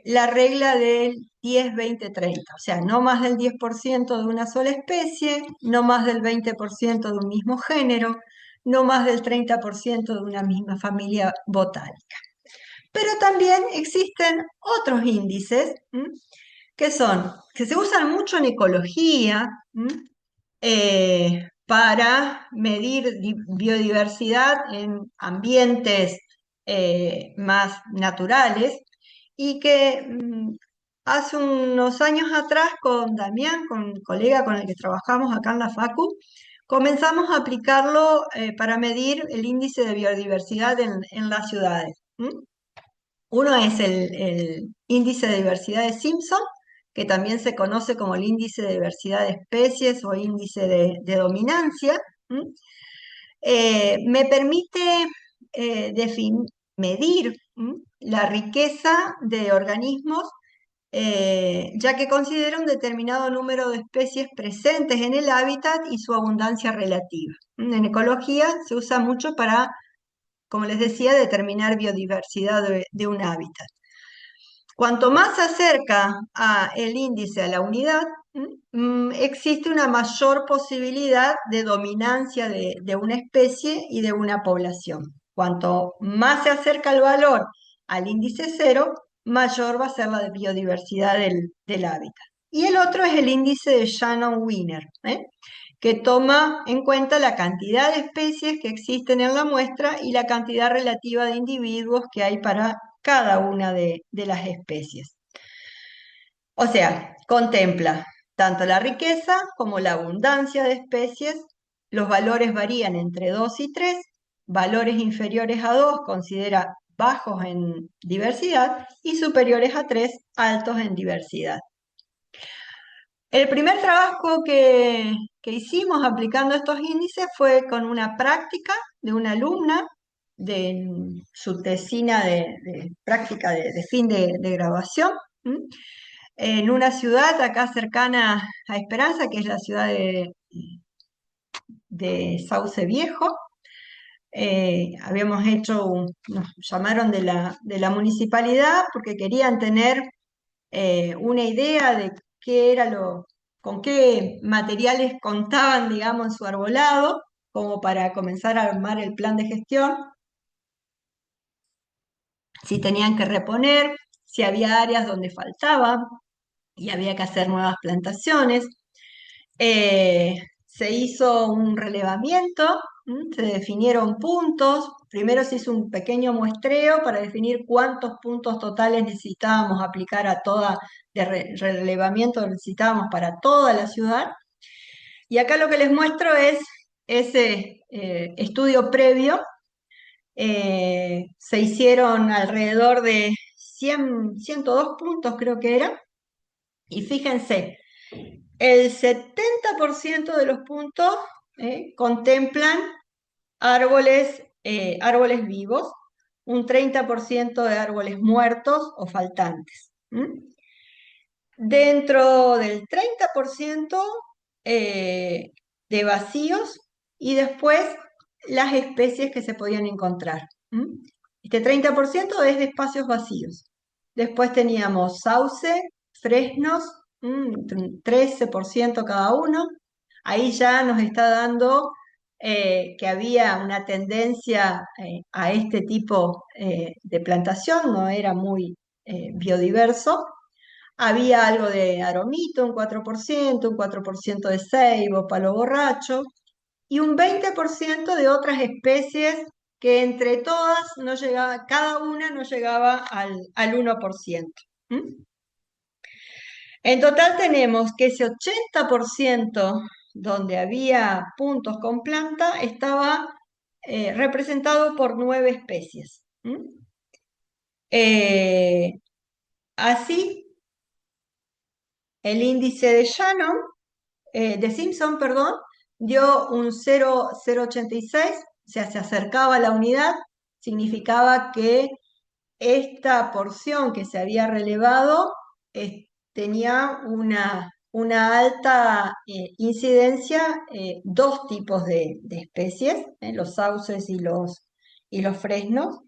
la regla del 10-20-30, o sea, no más del 10% de una sola especie, no más del 20% de un mismo género, no más del 30% de una misma familia botánica. Pero también existen otros índices que se usan mucho en ecología, para medir biodiversidad en ambientes más naturales y que hace unos años atrás con Damián, con un colega con el que trabajamos acá en la Facu, comenzamos a aplicarlo para medir el índice de biodiversidad en las ciudades. Uno es el índice de diversidad de Simpson, que también se conoce como el índice de diversidad de especies o índice de dominancia. ¿M? Me permite medir la riqueza de organismos, ya que considera un determinado número de especies presentes en el hábitat y su abundancia relativa. En ecología se usa mucho para, como les decía, determinar biodiversidad de un hábitat. Cuanto más se acerca el índice a la unidad, existe una mayor posibilidad de dominancia de una especie y de una población. Cuanto más se acerca el valor al índice cero, mayor va a ser la biodiversidad del hábitat. Y el otro es el índice de Shannon-Wiener, que toma en cuenta la cantidad de especies que existen en la muestra y la cantidad relativa de individuos que hay para cada una de las especies. O sea, contempla tanto la riqueza como la abundancia de especies. Los valores varían entre 2 y 3. Valores inferiores a 2 considera bajos en diversidad y superiores a 3 altos en diversidad. El primer trabajo que hicimos aplicando estos índices fue con una práctica de una alumna de su tesina de práctica de fin de graduación, en una ciudad acá cercana a Esperanza, que es la ciudad de Sauce Viejo. Nos llamaron de la municipalidad porque querían tener una idea de con qué materiales contaban, digamos, en su arbolado, como para comenzar a armar el plan de gestión, si tenían que reponer, si había áreas donde faltaba y había que hacer nuevas plantaciones. Se hizo un relevamiento, se definieron puntos. Primero se hizo un pequeño muestreo para definir cuántos puntos totales necesitábamos aplicar a toda, relevamiento necesitábamos para toda la ciudad. Y acá lo que les muestro es ese estudio previo. Se hicieron alrededor de 102 puntos, creo que era. Y fíjense, el 70% de los puntos contemplan árboles vivos, un 30% de árboles muertos o faltantes. Dentro del 30% de vacíos y después las especies que se podían encontrar. Este 30% es de espacios vacíos. Después teníamos sauce, fresnos, un 13% cada uno. Ahí ya nos está dando que había una tendencia a este tipo de plantación, no era muy biodiverso. Había algo de aromito, un 4% de ceibo, palo borracho, y un 20% de otras especies que entre todas no llegaba, cada una no llegaba al 1%. En total tenemos que ese 80% donde había puntos con planta estaba representado por 9 especies. Así, el índice de Shannon, de Simpson, perdón, dio un 0,086, o sea, se acercaba a la unidad, significaba que esta porción que se había relevado tenía una alta incidencia, dos tipos de especies, los sauces y los fresnos.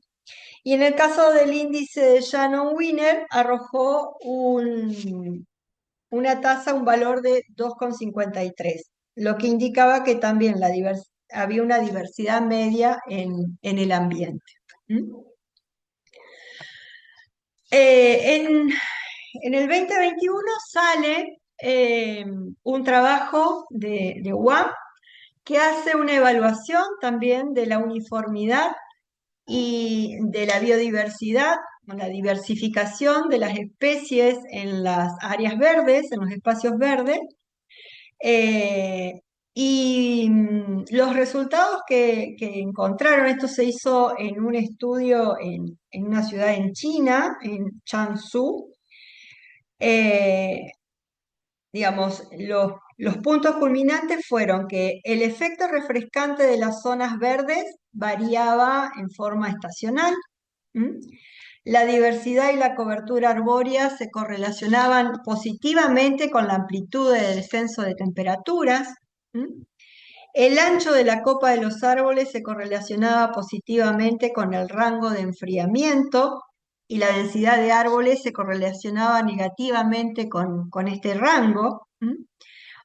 Y en el caso del índice de Shannon-Wiener, arrojó una tasa, un valor de 2,53, lo que indicaba que también había una diversidad media en el ambiente. En el 2021 sale un trabajo de UAM que hace una evaluación también de la uniformidad y de la biodiversidad, o la diversificación de las especies en las áreas verdes, en los espacios verdes, eh, y los resultados que encontraron, esto se hizo en un estudio en una ciudad en China, en Changzhou, eh, digamos, los puntos culminantes fueron que el efecto refrescante de las zonas verdes variaba en forma estacional. ¿M? La diversidad y la cobertura arbórea se correlacionaban positivamente con la amplitud de descenso de temperaturas. ¿M? El ancho de la copa de los árboles se correlacionaba positivamente con el rango de enfriamiento y la densidad de árboles se correlacionaba negativamente con este rango. ¿M?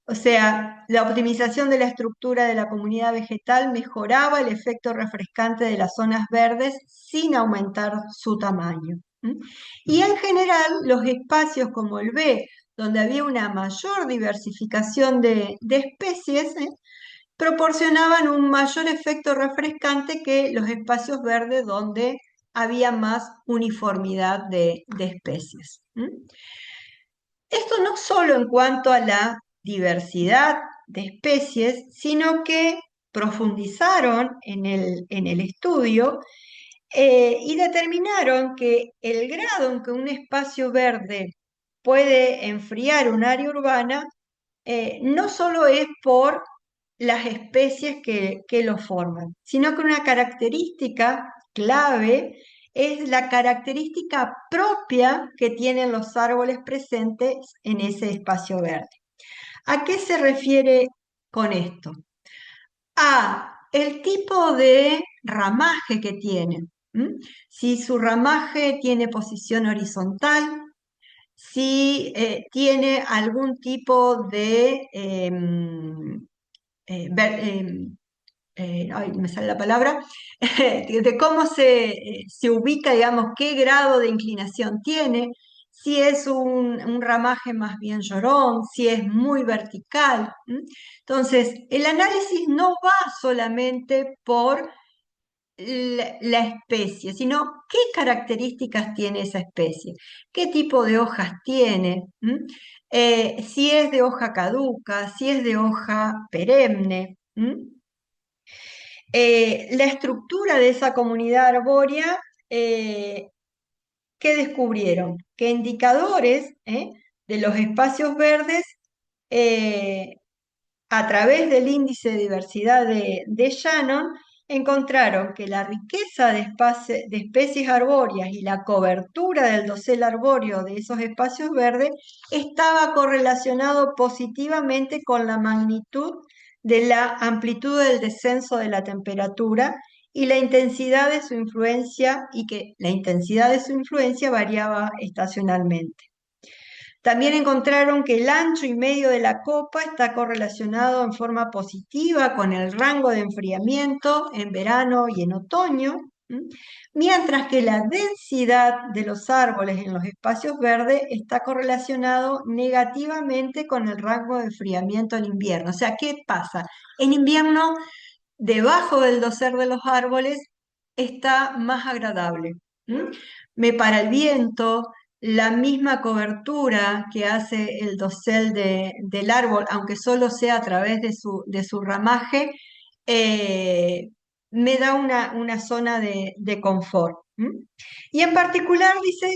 O sea, la optimización de la estructura de la comunidad vegetal mejoraba el efecto refrescante de las zonas verdes sin aumentar su tamaño. ¿M? Y en general, los espacios como el B, donde había una mayor diversificación de especies, proporcionaban un mayor efecto refrescante que los espacios verdes donde había más uniformidad de especies. ¿M? Esto no solo en cuanto a la diversidad de especies, sino que profundizaron en el estudio y determinaron que el grado en que un espacio verde puede enfriar un área urbana no solo es por las especies que lo forman, sino que una característica clave es la característica propia que tienen los árboles presentes en ese espacio verde. ¿A qué se refiere con esto? A el tipo de ramaje que tienen. ¿M? Si su ramaje tiene posición horizontal, si tiene algún tipo de ay, me sale la palabra, de cómo se ubica, digamos, qué grado de inclinación tiene, si es un ramaje más bien llorón, si es muy vertical. ¿M? Entonces, el análisis no va solamente por la especie, sino qué características tiene esa especie, qué tipo de hojas tiene, ¿m? Si es de hoja caduca, si es de hoja perenne. ¿M? La estructura de esa comunidad arbórea, ¿qué descubrieron? Que indicadores de los espacios verdes eh, a través del índice de diversidad de Shannon, encontraron que la riqueza de especies arbóreas y la cobertura del dosel arbóreo de esos espacios verdes estaba correlacionado positivamente con la magnitud de la amplitud del descenso de la temperatura y la intensidad de su influencia, y que la intensidad de su influencia variaba estacionalmente. También encontraron que el ancho y medio de la copa está correlacionado en forma positiva con el rango de enfriamiento en verano y en otoño, mientras que la densidad de los árboles en los espacios verdes está correlacionado negativamente con el rango de enfriamiento en invierno. O sea, ¿qué pasa? En invierno, debajo del dosel de los árboles está más agradable. Me para el viento, la misma cobertura que hace el dosel del árbol, aunque solo sea a través de su ramaje, eh, me da una zona de confort. Y en particular dice,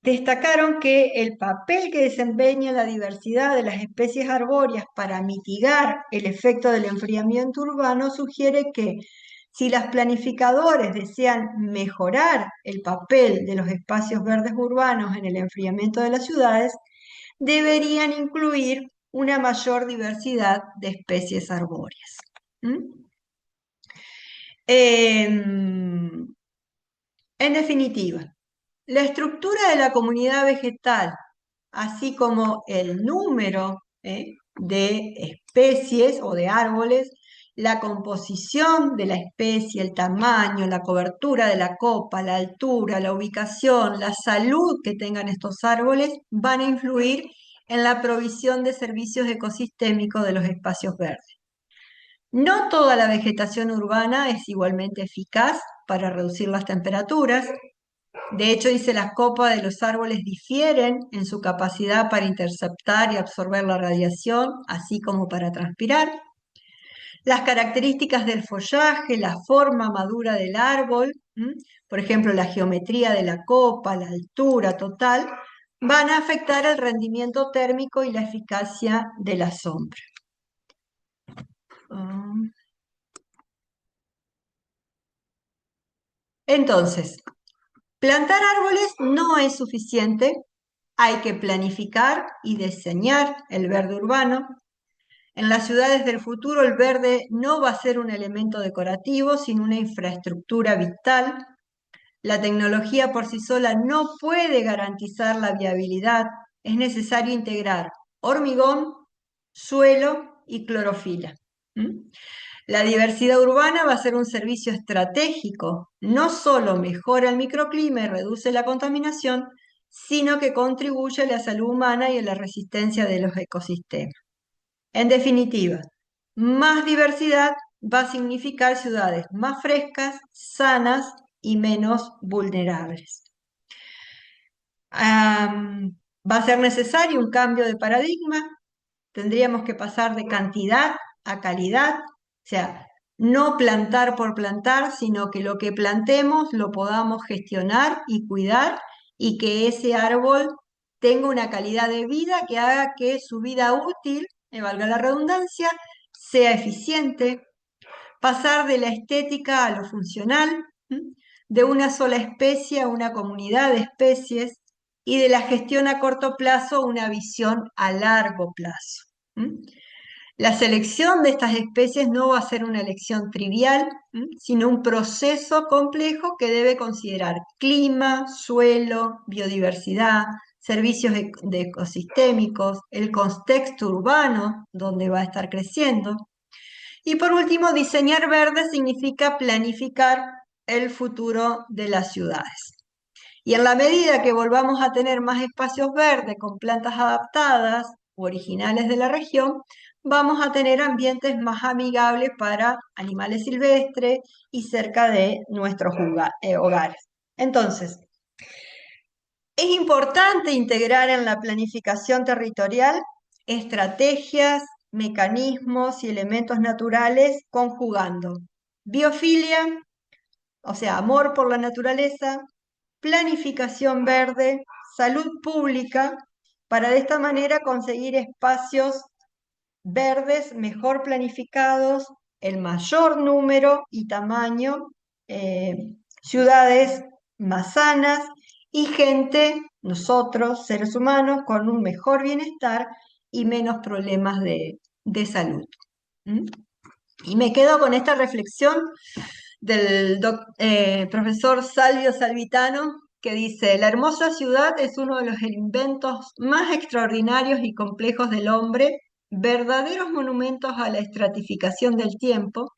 destacaron que el papel que desempeña la diversidad de las especies arbóreas para mitigar el efecto del enfriamiento urbano sugiere que si las planificadores desean mejorar el papel de los espacios verdes urbanos en el enfriamiento de las ciudades, deberían incluir una mayor diversidad de especies arbóreas. ¿Mm? En definitiva, la estructura de la comunidad vegetal, así como el número de especies o de árboles, la composición de la especie, el tamaño, la cobertura de la copa, la altura, la ubicación, la salud que tengan estos árboles, van a influir en la provisión de servicios ecosistémicos de los espacios verdes. No toda la vegetación urbana es igualmente eficaz para reducir las temperaturas. De hecho, dice, las copas de los árboles difieren en su capacidad para interceptar y absorber la radiación, así como para transpirar. Las características del follaje, la forma madura del árbol, por ejemplo, la geometría de la copa, la altura total, van a afectar el rendimiento térmico y la eficacia de la sombra. Um, Entonces, plantar árboles no es suficiente, hay que planificar y diseñar el verde urbano. En las ciudades del futuro el verde no va a ser un elemento decorativo, sino una infraestructura vital. La tecnología por sí sola no puede garantizar la viabilidad. Es necesario integrar hormigón, suelo y clorofila. ¿Mm? La diversidad urbana va a ser un servicio estratégico. No solo mejora el microclima y reduce la contaminación, sino que contribuye a la salud humana y a la resistencia de los ecosistemas. En definitiva, más diversidad va a significar ciudades más frescas, sanas y menos vulnerables. Va a ser necesario un cambio de paradigma. Tendríamos que pasar de cantidad a calidad, o sea, no plantar por plantar, sino que lo que plantemos lo podamos gestionar y cuidar y que ese árbol tenga una calidad de vida que haga que su vida útil, valga la redundancia, sea eficiente, pasar de la estética a lo funcional, de una sola especie a una comunidad de especies y de la gestión a corto plazo a una visión a largo plazo. La selección de estas especies no va a ser una elección trivial, sino un proceso complejo que debe considerar clima, suelo, biodiversidad, servicios ecosistémicos, el contexto urbano donde va a estar creciendo. Y por último, diseñar verde significa planificar el futuro de las ciudades. Y en la medida que volvamos a tener más espacios verdes con plantas adaptadas o originales de la región, vamos a tener ambientes más amigables para animales silvestres y cerca de nuestros hogares. Entonces, es importante integrar en la planificación territorial estrategias, mecanismos y elementos naturales conjugando biofilia, o sea, amor por la naturaleza, planificación verde, salud pública, para de esta manera conseguir espacios verdes mejor planificados, el mayor número y tamaño, ciudades más sanas y gente, nosotros, seres humanos, con un mejor bienestar y menos problemas de salud. ¿Mm? Y me quedo con esta reflexión del profesor Salvio Salvitano, que dice: la hermosa ciudad es uno de los inventos más extraordinarios y complejos del hombre, verdaderos monumentos a la estratificación del tiempo,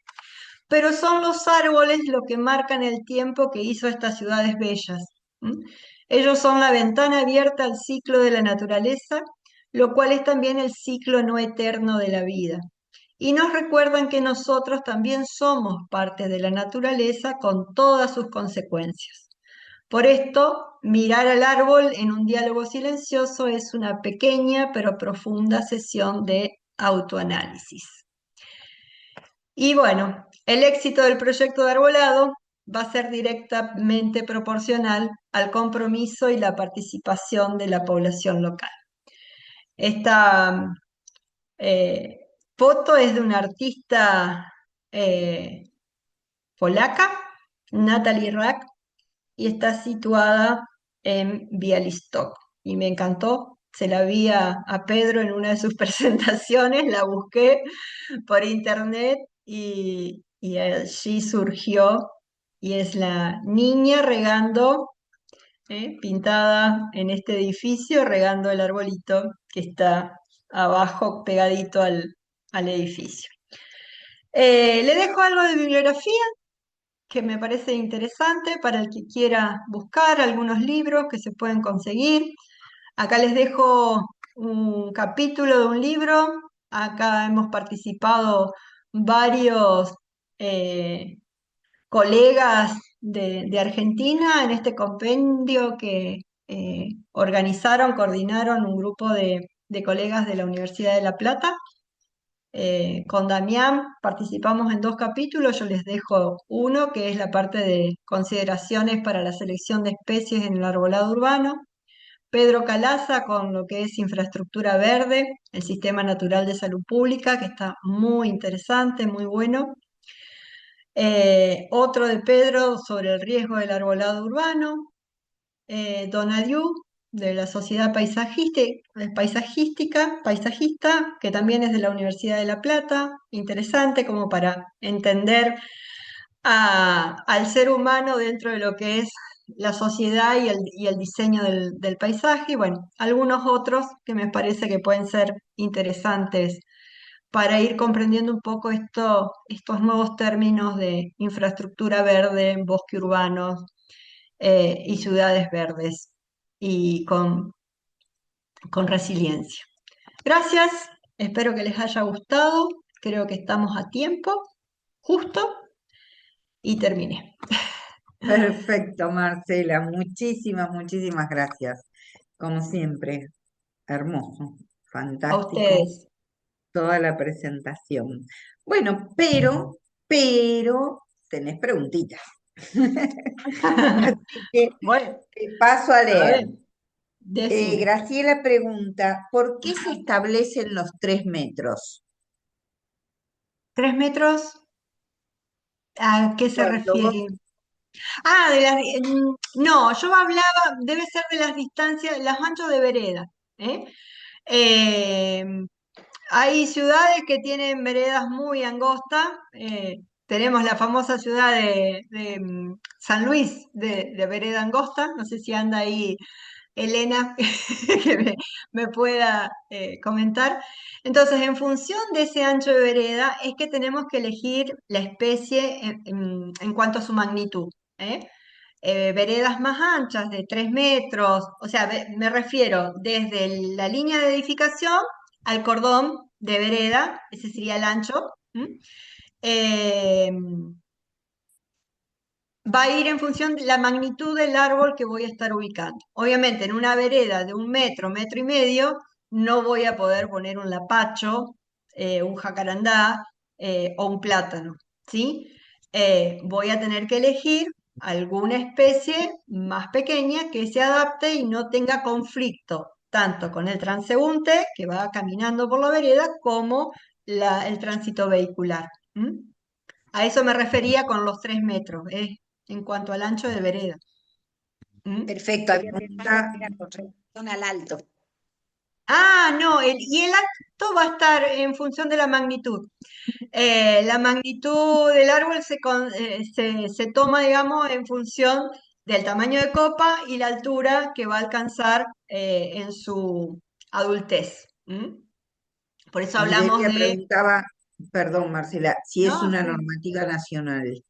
pero son los árboles lo que marcan el tiempo que hizo estas ciudades bellas. Ellos son la ventana abierta al ciclo de la naturaleza, lo cual es también el ciclo no eterno de la vida. Y nos recuerdan que nosotros también somos parte de la naturaleza con todas sus consecuencias. Por esto, mirar al árbol en un diálogo silencioso es una pequeña pero profunda sesión de autoanálisis. Y bueno, el éxito del proyecto de arbolado va a ser directamente proporcional al compromiso y la participación de la población local. Esta foto es de una artista polaca, Natalie Rack, y está situada en Białystok. Y me encantó, se la vi a Pedro en una de sus presentaciones, la busqué por internet y allí surgió, y es la niña regando, pintada en este edificio, regando el arbolito que está abajo pegadito al edificio. Le dejo algo de bibliografía que me parece interesante para el que quiera buscar algunos libros que se pueden conseguir. Acá les dejo un capítulo de un libro. Acá hemos participado varios eh, colegas de Argentina en este compendio que coordinaron un grupo de colegas de la Universidad de La Plata. Con Damián participamos en dos capítulos, yo les dejo uno que es la parte de consideraciones para la selección de especies en el arbolado urbano. Pedro Calaza con lo que es infraestructura verde, el sistema natural de salud pública, que está muy interesante, muy bueno. Otro de Pedro sobre el riesgo del arbolado urbano. Donadiu de la Sociedad Paisajista, que también es de la Universidad de La Plata, interesante como para entender al ser humano dentro de lo que es la sociedad y el diseño del paisaje, y bueno, algunos otros que me parece que pueden ser interesantes para ir comprendiendo un poco estos nuevos términos de infraestructura verde, bosque urbano y ciudades verdes y con resiliencia. Gracias, espero que les haya gustado, creo que estamos a tiempo, justo, y terminé. Perfecto, Marcela. Muchísimas, muchísimas gracias. Como siempre, hermoso, A fantástico, ustedes. toda la presentación. Bueno, pero, tenés preguntitas. Así que Bueno, paso a a leer. ver, decime. Graciela pregunta, ¿por qué se establecen los 3 metros? 3 metros, ¿a qué se Cuando vos, refiere? Ah, no, yo hablaba, debe ser de las distancias, los anchos de vereda. ¿Eh? Eh, Hay ciudades que tienen veredas muy angostas. Tenemos la famosa ciudad de San Luis de vereda angosta. No sé si anda ahí Elena que me pueda comentar. Entonces, en función de ese ancho de vereda, es que tenemos que elegir la especie en cuanto a su magnitud. ¿Eh? Veredas más anchas de 3 metros, o sea, me refiero desde la línea de edificación al cordón de vereda, ese sería el ancho. ¿M? Eh, Va a ir en función de la magnitud del árbol que voy a estar ubicando. Obviamente, en una vereda de 1 metro, 1,5 metros, no voy a poder poner un lapacho, un jacarandá o un plátano, ¿sí? Voy a tener que elegir alguna especie más pequeña que se adapte y no tenga conflicto tanto con el transeúnte que va caminando por la vereda como el tránsito vehicular. ¿M? A eso me refería con los 3 metros, en cuanto al ancho de vereda. ¿Mm? perfecto, había pensado que era con relación al alto. Ah, no, y el alto va a estar en función de la magnitud. La magnitud del árbol se toma, digamos, en función del tamaño de copa y la altura que va a alcanzar en su adultez. ¿Mm? Por eso Y hablamos Delia de... preguntaba, perdón, Marcela, si es No, una sí. normativa nacional.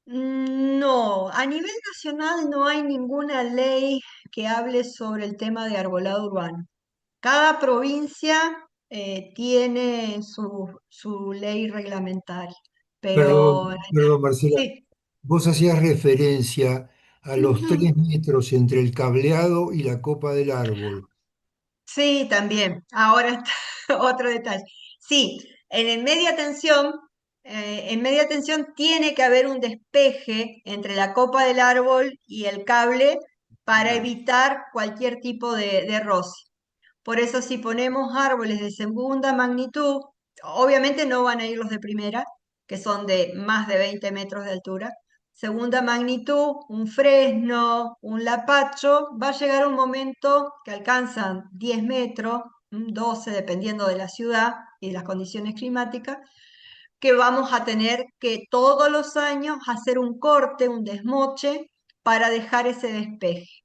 No, a nivel nacional no hay ninguna ley que hable sobre el tema de arbolado urbano. Cada provincia tiene su ley reglamentaria, pero Perdón, Marcela, sí. vos hacías referencia a los Ujú. 3 metros entre el cableado y la copa del árbol. Sí, también. Ahora está otro detalle. Sí, en media tensión tiene que haber un despeje entre la copa del árbol y el cable para Ah, evitar cualquier tipo de roce. Por eso si ponemos árboles de segunda magnitud, obviamente no van a ir los de primera, que son de más de 20 metros de altura. Segunda magnitud, un fresno, un lapacho, va a llegar un momento que alcanzan 10 metros, 12, dependiendo de la ciudad y de las condiciones climáticas, que vamos a tener que todos los años hacer un corte, un desmoche, para dejar ese despeje.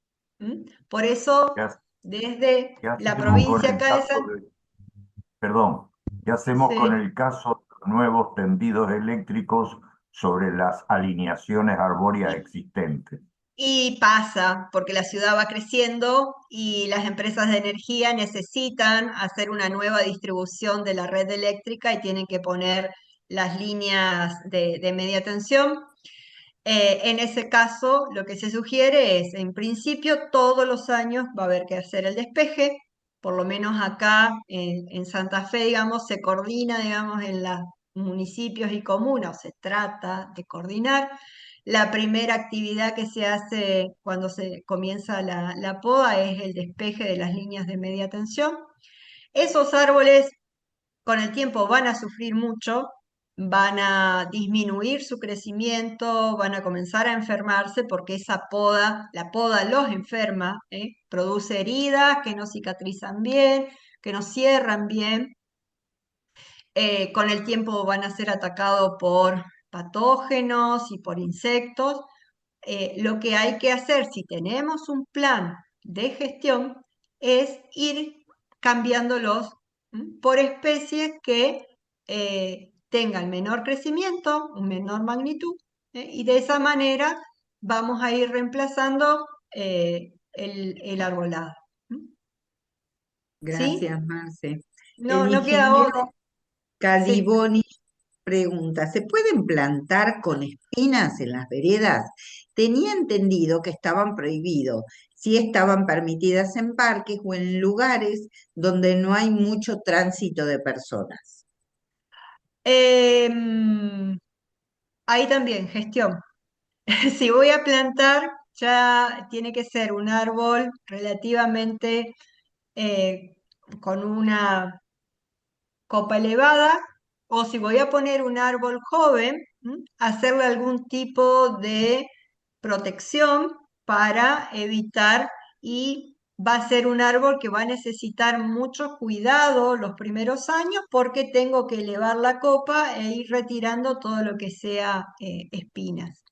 Por eso, ¿Qué, ha- desde qué la hacemos con provincia el acá de caso San... perdón, qué hacemos con Sí. el caso de los nuevos tendidos eléctricos sobre las alineaciones arbóreas existentes? Y pasa, porque la ciudad va creciendo y las empresas de energía necesitan hacer una nueva distribución de la red eléctrica y tienen que poner las líneas de media tensión. En ese caso, lo que se sugiere es, en principio, todos los años va a haber que hacer el despeje, por lo menos acá en Santa Fe, digamos, se coordina, digamos, en los municipios y comunas, o se trata de coordinar. La primera actividad que se hace cuando se comienza la poda es el despeje de las líneas de media tensión. Esos árboles con el tiempo van a sufrir mucho, van a disminuir su crecimiento, van a comenzar a enfermarse porque esa poda, la poda los enferma, produce heridas que no cicatrizan bien, que no cierran bien. Con el tiempo van a ser atacados por patógenos y por insectos. Lo que hay que hacer si tenemos un plan de gestión es ir cambiándolos por especies que tengan menor crecimiento, menor magnitud, y de esa manera vamos a ir reemplazando el arbolado. ¿Sí? Gracias, Marce. No, El no queda otra. ingeniero Sí. Cadiboni pregunta, ¿se pueden plantar con espinas en las veredas? Tenía entendido que estaban prohibidos, si estaban permitidas en parques o en lugares donde no hay mucho tránsito de personas. Em, Ahí también, gestión. Si voy a plantar, ya tiene que ser un árbol relativamente eh, con una copa elevada, o si voy a poner un árbol joven, hacerle algún tipo de protección para evitar, y va a ser un árbol que va a necesitar mucho cuidado los primeros años porque tengo que elevar la copa e ir retirando todo lo que sea espinas.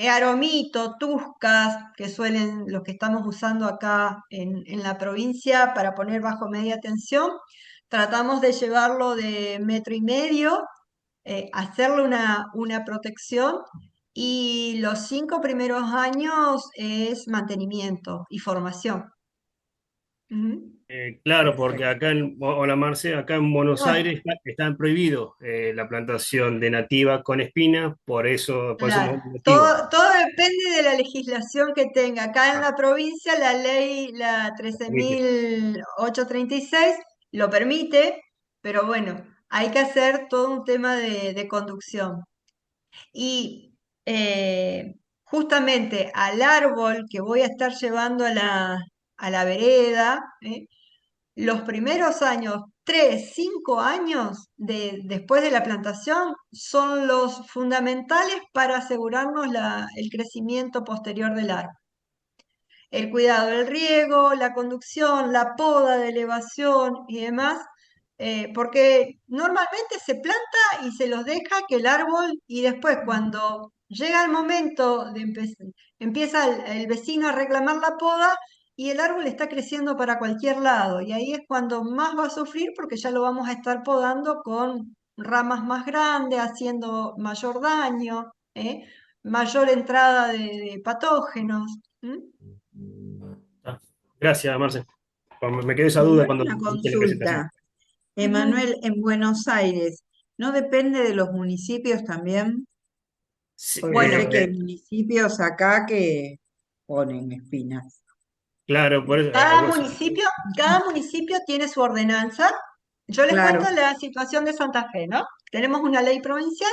Aromito, tuscas, que suelen los que estamos usando acá en la provincia para poner bajo media tensión, tratamos de llevarlo de 1,5 metros, hacerle una protección, y los 5 primeros años es mantenimiento y formación. Ujú. Claro, porque Perfecto. acá hola Marce, acá en Buenos No, Aires está prohibido la plantación de nativa con espina, por ese claro, motivo. todo depende de la legislación que tenga. Acá en Ah, la provincia la ley, la permite. 13.836, lo permite, pero bueno, hay que hacer todo un tema de conducción. Y justamente al árbol que voy a estar llevando a la vereda, los primeros años, 3, 5 años después de la plantación, son los fundamentales para asegurarnos el crecimiento posterior del árbol. El cuidado del riego, la conducción, la poda de elevación y demás, porque normalmente se planta y se los deja que el árbol, y después cuando llega el momento de empieza el vecino a reclamar la poda y el árbol está creciendo para cualquier lado, y ahí es cuando más va a sufrir porque ya lo vamos a estar podando con ramas más grandes, haciendo mayor daño, mayor entrada de patógenos. Ah, gracias, Marce. Me quedó esa duda Emanuel, cuando una hice la presentación. consulta. Ujú. Emanuel, en Buenos Aires, ¿no depende de los municipios también? Sí, Porque Bueno, sé que hay municipios acá que ponen espinas. claro, por eso, cada bueno, municipio, cada municipio tiene su ordenanza. Yo les cuento Claro. la situación de Santa Fe, ¿no? Tenemos una ley provincial.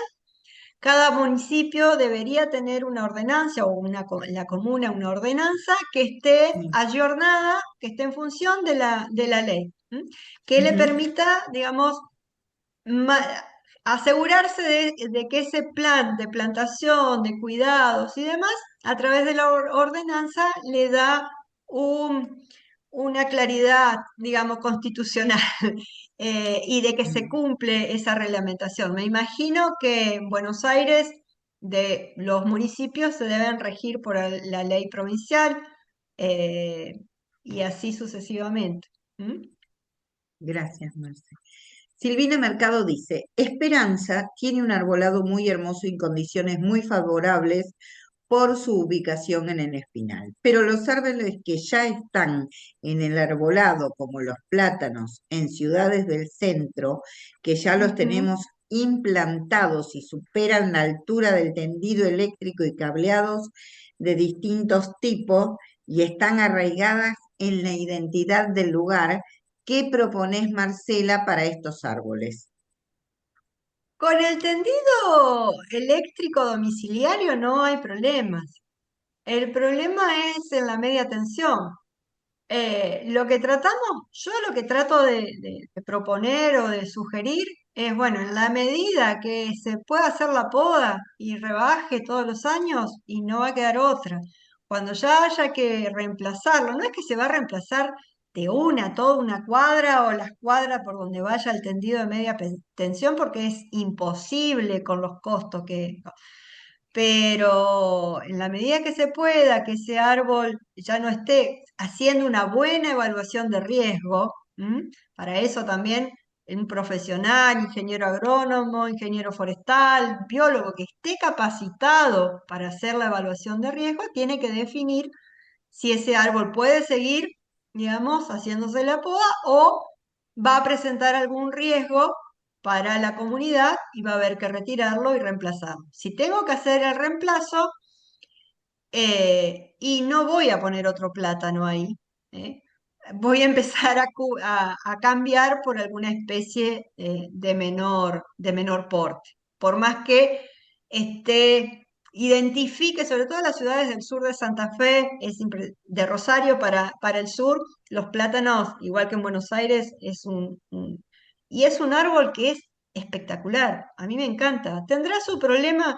Cada municipio debería tener una ordenanza, o la comuna una ordenanza que esté Sí. ayornada, que esté en función de la ley, que le Ujú. permita, digamos, ma- asegurarse de que ese plan de plantación, de cuidados y demás, a través de la ordenanza, le da un- una claridad, digamos, constitucional, y de que se cumple esa reglamentación. Me imagino que en Buenos Aires de los municipios se deben regir por la ley provincial, eh, y así sucesivamente. ¿Mm? Gracias, Marce. Silvina Mercado dice, Esperanza tiene un arbolado muy hermoso y en condiciones muy favorables por su ubicación en el espinal. Pero los árboles que ya están en el arbolado, como los plátanos en ciudades del centro, que ya los Ujú. tenemos implantados y superan la altura del tendido eléctrico y cableados de distintos tipos y están arraigadas en la identidad del lugar, ¿qué propones, Marcela, para estos árboles? Con el tendido eléctrico domiciliario no hay problemas. El problema es en la media tensión. Yo lo que trato de proponer o de sugerir es, bueno, en la medida que se pueda hacer la poda y rebaje todos los años y no va a quedar otra. Cuando ya haya que reemplazarlo, no es que se va a reemplazar de toda una cuadra o las cuadras por donde vaya el tendido de media tensión porque es imposible con los costos pero en la medida que se pueda, que ese árbol ya no esté haciendo una buena evaluación de riesgo, ¿m? Para eso también un profesional, ingeniero agrónomo, ingeniero forestal, biólogo que esté capacitado para hacer la evaluación de riesgo, tiene que definir si ese árbol puede seguir, digamos, haciéndose la poda o va a presentar algún riesgo para la comunidad y va a haber que retirarlo y reemplazarlo. Si tengo que hacer el reemplazo y no voy a poner otro plátano ahí, ¿eh? Voy a empezar a cambiar por alguna especie de menor porte. Por más que identifique, sobre todo en las ciudades del sur de Santa Fe, de Rosario para el sur, los plátanos, igual que en Buenos Aires, y es un árbol que es espectacular. A mí me encanta. Tendrá su problema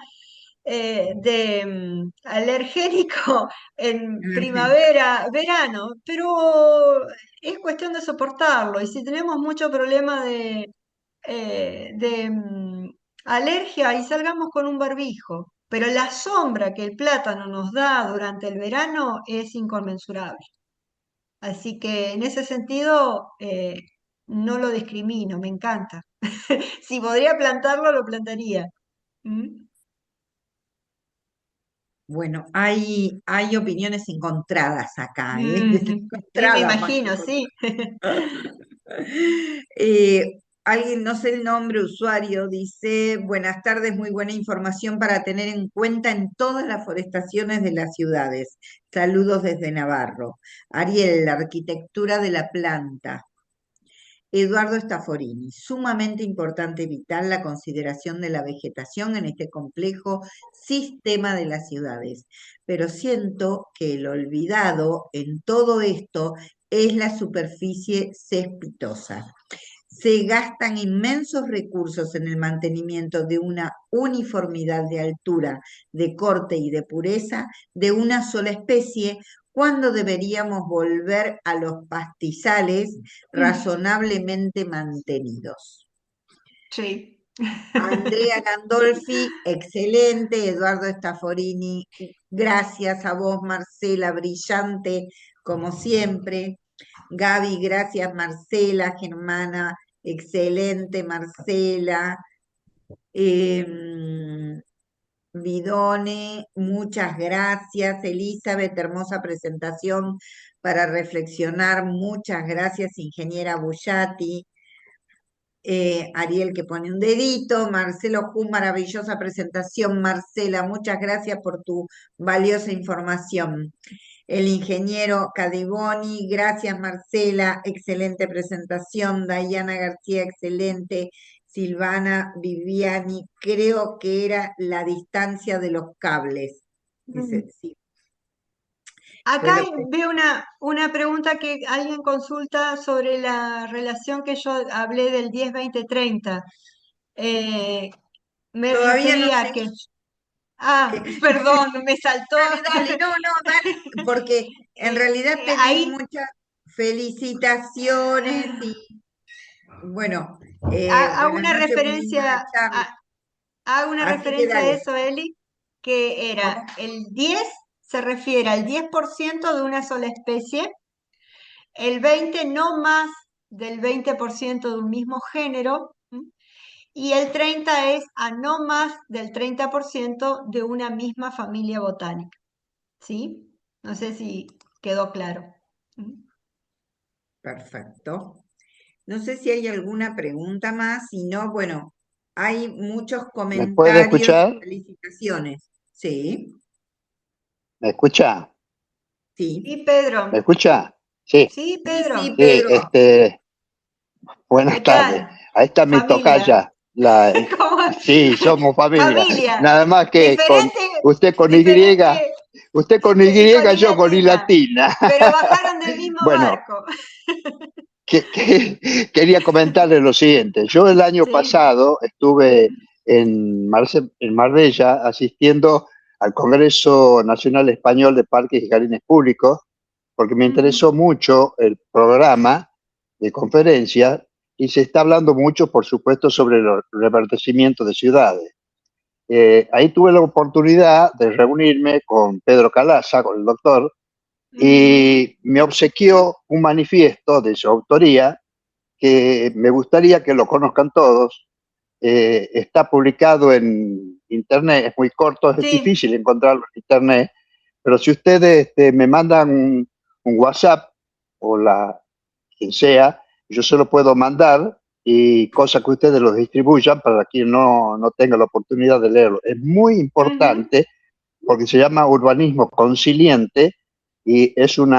alergénico en primavera, verano, pero es cuestión de soportarlo. Y si tenemos mucho problema de alergia, y salgamos con un barbijo. Pero la sombra que el plátano nos da durante el verano es inconmensurable. Así que en ese sentido no lo discrimino, me encanta. Si podría plantarlo, lo plantaría. ¿Mm? Bueno, hay opiniones encontradas acá, ¿eh? Sí, me Desencontradas más que imagino, sí. encontradas. Alguien, no sé el nombre, usuario, dice, buenas tardes, muy buena información para tener en cuenta en todas las forestaciones de las ciudades. Saludos desde Navarro. Ariel, la arquitectura de la planta. Eduardo Stafforini, sumamente importante evitar la consideración de la vegetación en este complejo sistema de las ciudades, pero siento que el olvidado en todo esto es la superficie cespitosa. Se gastan inmensos recursos en el mantenimiento de una uniformidad de altura, de corte y de pureza de una sola especie, cuando deberíamos volver a los pastizales razonablemente mantenidos. Sí. Andrea Gandolfi, excelente. Eduardo Stafforini, gracias a vos, Marcela, brillante como siempre. Gaby, gracias, Marcela, Germana, excelente, Marcela. Vidone, muchas gracias. Elizabeth, hermosa presentación para reflexionar. Muchas gracias, ingeniera Bullati. Ariel que pone un dedito, Marcelo Ju, maravillosa presentación, Marcela, muchas gracias por tu valiosa información. El ingeniero Cadiboni, gracias Marcela, excelente presentación. Dayana García, excelente. Silvana Viviani, creo que era la distancia de los cables. Dice, sí, fue Acá lo que... veo una pregunta que alguien consulta sobre la relación que yo hablé del 10-20-30. Eh, Me Todavía no refería a que, seguí. perdón, me saltó. Dale, dale, no, no, dale, porque en realidad te di Ahí muchas felicitaciones y bueno, hago buenas una noches, muy linda la referencia, charla. hago una Así que referencia a dale, eso, Eli, que era ¿cómo? el 10 se refiere al 10% de una sola especie, el 20 no más del 20% de un mismo género, ¿m? y el 30 es a no más del 30% de una misma familia botánica. ¿Sí? No sé si quedó claro. Perfecto. No sé si hay alguna pregunta más, si no, bueno, hay muchos ¿Me puede comentarios y escuchar? felicitaciones. Sí, ¿Me escucha? sí, Sí, ¿Me Pedro. escucha? Sí, Sí, sí, sí, Pedro. sí, Pedro. ¿Qué buenas tardes. tal? Ahí está mi Familia. tocaya. La, ¿Cómo? sí, somos familia. Familia. Nada más que con Diferente, usted con Y, diferente usted con Y, y con I yo con I latina. latina. Pero bajaron del mismo Bueno, barco. quería comentarle lo siguiente. Yo el año Sí. pasado estuve en Marbella asistiendo al Congreso Nacional Español de Parques y Jardines Públicos, porque me interesó mucho el programa de conferencias y se está hablando mucho, por supuesto, sobre el reverdecimiento de ciudades. Ahí tuve la oportunidad de reunirme con Pedro Calaza, con el doctor, y me obsequió un manifiesto de su autoría que me gustaría que lo conozcan todos. Está publicado en internet, es muy corto, es Sí. difícil encontrarlo en internet, pero si ustedes me mandan un WhatsApp o quien sea, yo se lo puedo mandar y cosa que ustedes lo distribuyan para quien no tenga la oportunidad de leerlo. Es muy Ujú. importante porque se llama urbanismo consiliente y es un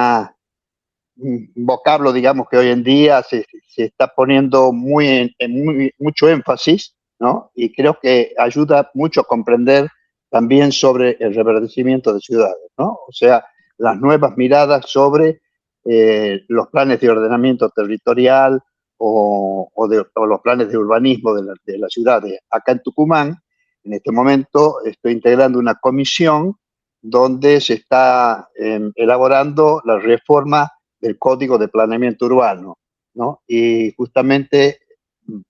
vocablo, digamos, que hoy en día se está poniendo mucho énfasis, ¿no? Y creo que ayuda mucho a comprender también sobre el reverdecimiento de ciudades, ¿no? O sea, las nuevas miradas sobre los planes de ordenamiento territorial o los planes de urbanismo de las ciudades. Acá en Tucumán, en este momento, estoy integrando una comisión donde se está elaborando la reforma del Código de Planeamiento Urbano, ¿no? Y justamente,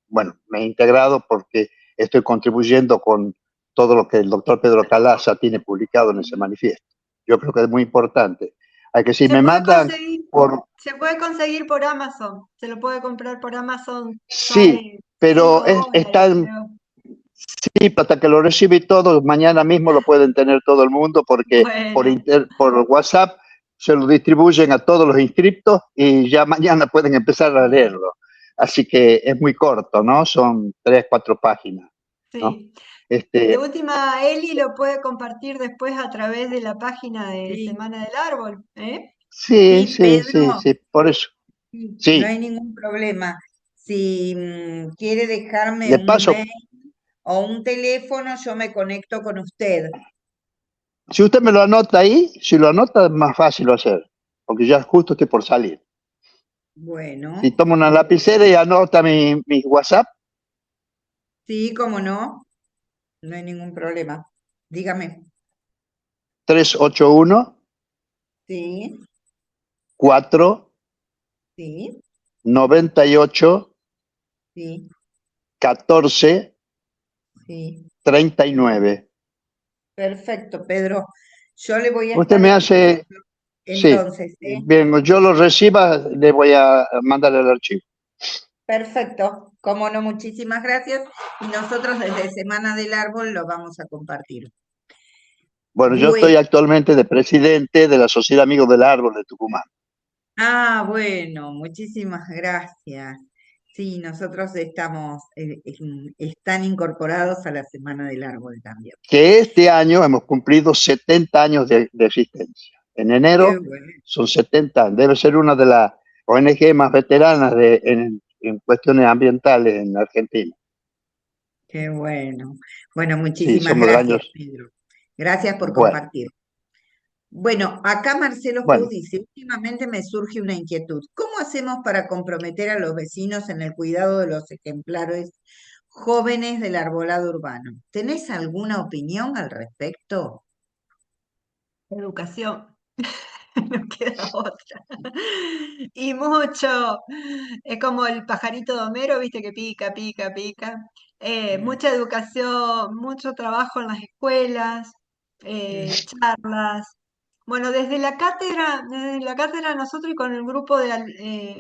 bueno, me he integrado porque estoy contribuyendo con todo lo que el doctor Pedro Calaza tiene publicado en ese manifiesto. Yo creo que es muy importante. Hay que si Se me puede mandan conseguir, por se puede conseguir por Amazon. Se lo puede comprar por Amazon. sí, Sale pero 5 está dólares, creo. sí, hasta que lo recibe todo, mañana mismo lo pueden tener todo el mundo porque Bueno, por WhatsApp se lo distribuyen a todos los inscriptos y ya mañana pueden empezar a leerlo. Así que es muy corto, ¿no? Son 3, 4 páginas, ¿no? sí. De Este, última, Eli lo puede compartir después a través de la página de Sí, Semana del Árbol, ¿eh? sí, sí, sí, sí, Pedro, sí, por eso. sí, no hay Sí, ningún problema. Si quiere dejarme de un paso, mail o un teléfono, yo me conecto con usted. si usted me lo anota ahí, si lo anota es más fácil hacer, porque ya justo estoy por salir. Si Bueno, toma una lapicera y anota mi WhatsApp, sí, cómo no, no hay ningún problema. Dígame. 381 Sí, 4 sí, 98 sí, 14 sí. 39. Perfecto, Pedro. Yo le voy a Usted estar me hace, escribiendo sí, entonces, ¿eh? bien, yo lo reciba, le voy a mandar el archivo. Perfecto, cómo no, muchísimas gracias. Y nosotros desde Semana del Árbol lo vamos a compartir. Bueno, yo Bueno, estoy actualmente de presidente de la Sociedad Amigos del Árbol de Tucumán, bueno, muchísimas gracias. Sí, nosotros están incorporados a la Semana del Árbol también. que este año hemos cumplido 70 años de existencia. En Qué enero bueno, son 70 años. Debe ser una de las ONG más veteranas en cuestiones ambientales en Argentina. qué bueno. Bueno, Sí, muchísimas somos del año. gracias, Pedro. Gracias por Bueno, compartir. Bueno, acá Marcelo Cruz bueno. dice, últimamente me surge una inquietud. ¿Cómo hacemos para comprometer a los vecinos en el cuidado de los ejemplares jóvenes del arbolado urbano? ¿Tenés alguna opinión al respecto? Educación. No queda otra. Y mucho. Es como el pajarito de Homero, viste, que pica, pica, pica. Mm, Mucha educación, mucho trabajo en las escuelas, mm, charlas. Bueno, desde la cátedra nosotros y con el grupo de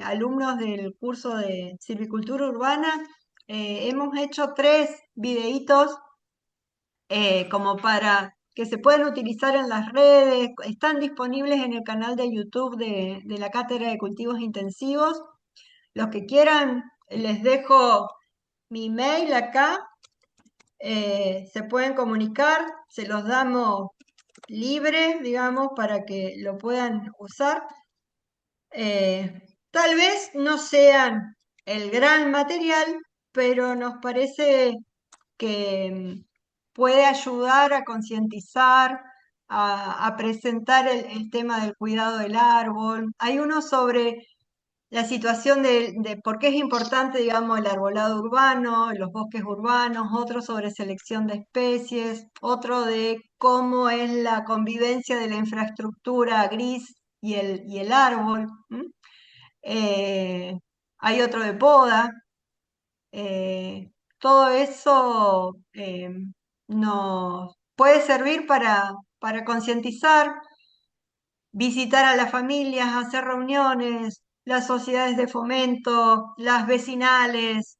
alumnos del curso de silvicultura urbana, hemos hecho 3 videitos como para que se pueden utilizar en las redes, están disponibles en el canal de YouTube de la Cátedra de Cultivos Intensivos. Los que quieran, les dejo mi mail acá, se pueden comunicar, se los damos libre, digamos, para que lo puedan usar. Tal vez no sean el gran material, pero nos parece que puede ayudar a concientizar, a presentar el tema del cuidado del árbol. Hay uno sobre la situación de por qué es importante, digamos, el arbolado urbano, los bosques urbanos, otro sobre selección de especies, otro de cómo es la convivencia de la infraestructura gris y el árbol. Eh, Hay otro de poda. Todo eso nos puede servir para concientizar, visitar a las familias, hacer reuniones, las sociedades de fomento, las vecinales,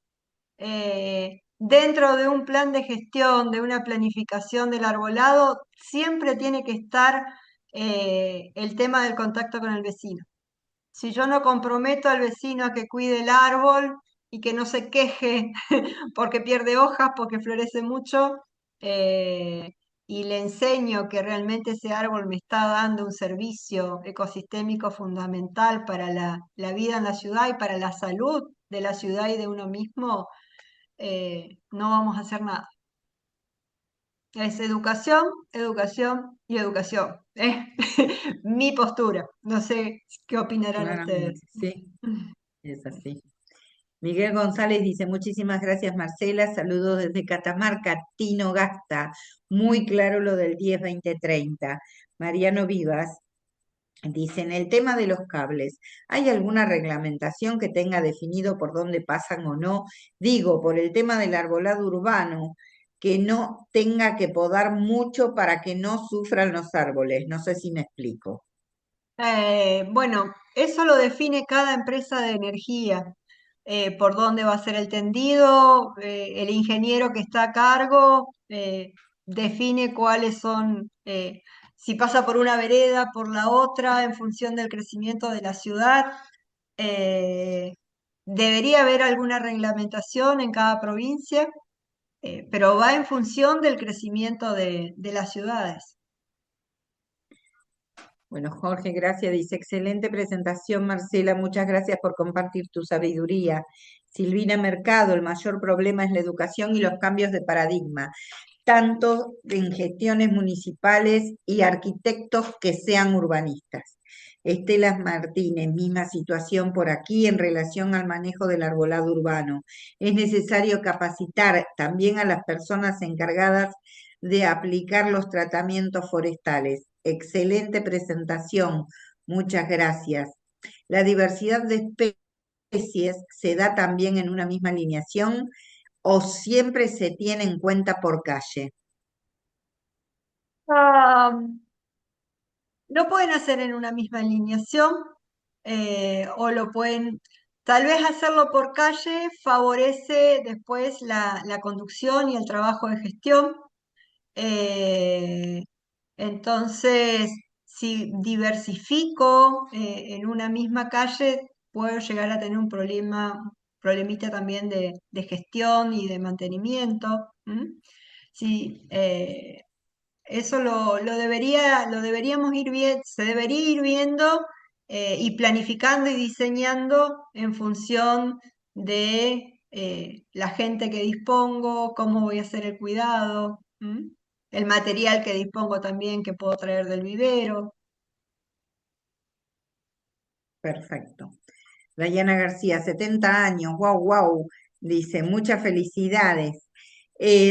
dentro de un plan de gestión, de una planificación del arbolado, siempre tiene que estar el tema del contacto con el vecino. Si yo no comprometo al vecino a que cuide el árbol y que no se queje porque pierde hojas, porque florece mucho, eh, y le enseño que realmente ese árbol me está dando un servicio ecosistémico fundamental para la vida en la ciudad y para la salud de la ciudad y de uno mismo, no vamos a hacer nada. Es educación, educación y educación. Es mi postura. No sé qué opinarán ustedes. Claramente, sí, es así. Miguel González dice, muchísimas gracias Marcela, saludos desde Catamarca, Tino Gasta, muy claro lo del 10-20-30. Mariano Vivas dice, en el tema de los cables, ¿hay alguna reglamentación que tenga definido por dónde pasan o no? Digo, por el tema del arbolado urbano, que no tenga que podar mucho para que no sufran los árboles. No sé si me explico. Bueno, eso lo define cada empresa de energía, por dónde va a ser el tendido, el ingeniero que está a cargo define cuáles son, si pasa por una vereda, por la otra, en función del crecimiento de la ciudad. Eh, Debería haber alguna reglamentación en cada provincia, pero va en función del crecimiento de las ciudades. Bueno, Jorge, gracias. Dice, excelente presentación, Marcela. Muchas gracias por compartir tu sabiduría. Silvina Mercado, el mayor problema es la educación y los cambios de paradigma, tanto en gestiones municipales y arquitectos que sean urbanistas. Estela Martínez, misma situación por aquí en relación al manejo del arbolado urbano. Es necesario capacitar también a las personas encargadas de aplicar los tratamientos forestales. Excelente presentación, muchas gracias. La diversidad de especies se da también en una misma alineación o siempre se tiene en cuenta por calle. Ah, lo pueden hacer en una misma alineación o lo pueden, tal vez hacerlo por calle favorece después la conducción y el trabajo de gestión. Eh, entonces, si diversifico en una misma calle, puedo llegar a tener un problemita también de gestión y de mantenimiento. Sí, eso lo deberíamos se debería ir viendo y planificando y diseñando en función de la gente que dispongo, cómo voy a hacer el cuidado, el material que dispongo también que puedo traer del vivero. Perfecto. Dayana García, 70 años, wow, wow, dice, muchas felicidades.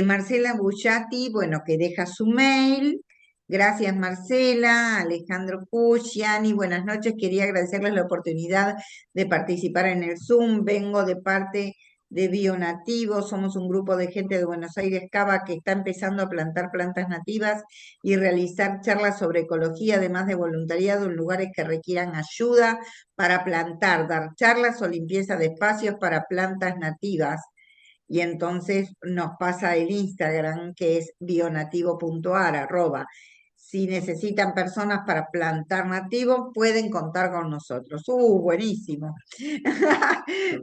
Marcela Bullati, bueno, que deja su mail. Gracias, Marcela. Alejandro Cucciani, buenas noches. Quería agradecerles la oportunidad de participar en el Zoom. Vengo de parte de Bionativo. Somos un grupo de gente de Buenos Aires, Cava, que está empezando a plantar plantas nativas y realizar charlas sobre ecología, además de voluntariado en lugares que requieran ayuda para plantar, dar charlas o limpieza de espacios para plantas nativas y entonces nos pasa el Instagram, que es bionativo.ar, @ si necesitan personas para plantar nativos, pueden contar con nosotros. Buenísimo.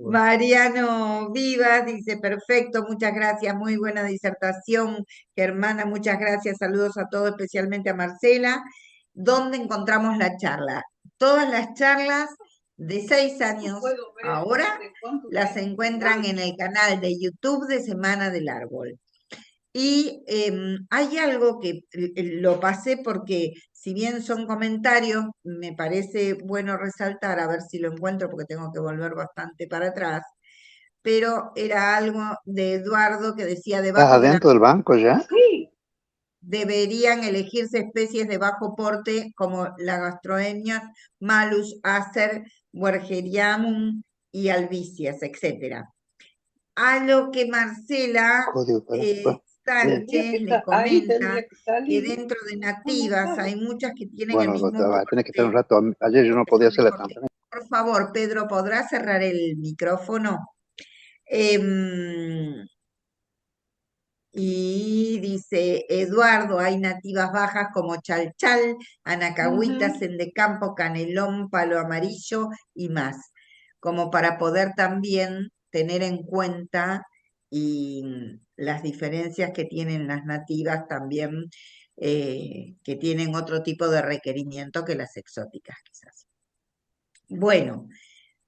Mariano Vivas dice, perfecto, muchas gracias, muy buena disertación. Germana, muchas gracias, saludos a todos, especialmente a Marcela. ¿Dónde encontramos la charla? Todas las charlas de 6 años ahora las encuentran en el canal de YouTube de Semana del Árbol. Y hay algo que lo pasé porque si bien son comentarios, me parece bueno resaltar, a ver si lo encuentro porque tengo que volver bastante para atrás, pero era algo de Eduardo que decía ¿Estás debajo de la adentro del banco ya? deberían elegirse especies de bajo porte como la gastroenia, Malus, Acer, Wergerianum y Albicias, etc. A lo que Marcela Código para... Bueno, bien. Sánchez le comenta que dentro de nativas hay muchas que tienen el Bueno, mismo tenés que estar un porte, rato. Ayer yo no por eso podía hacer la mejor que... transferencia. Por favor, Pedro, ¿podrás cerrar el micrófono? Em, y dice Eduardo, hay nativas bajas como chalchal, anacahuita, Ujú. sendecampo, canelón, palo amarillo y más, como para poder también tener en cuenta y las diferencias que tienen las nativas también, que tienen otro tipo de requerimiento que las exóticas quizás. Bueno,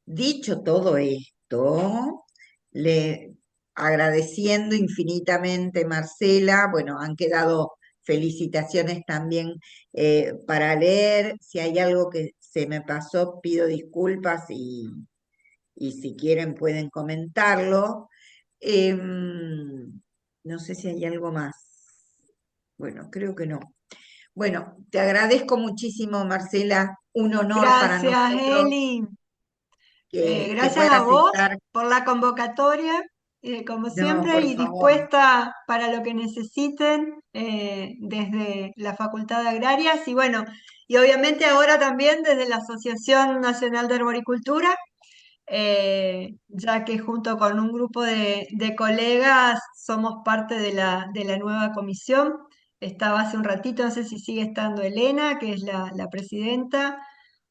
dicho todo esto, le agradeciendo infinitamente, Marcela, bueno, han quedado felicitaciones también para leer. Si hay algo que se me pasó, pido disculpas y si quieren pueden comentarlo. No sé si hay algo más. Bueno, creo que no. Bueno, te agradezco muchísimo, Marcela. Un honor para Gracias, nosotros Eli. que Gracias a puedas vos estar. por la convocatoria, como No, siempre, por y favor. dispuesta para lo que necesiten desde la Facultad de Agrarias y bueno, y obviamente ahora también desde la Asociación Nacional de Arboricultura, ya que junto con un grupo de colegas somos parte de la nueva comisión. Estaba hace un ratito, no sé si sigue estando Elena, que es la presidenta.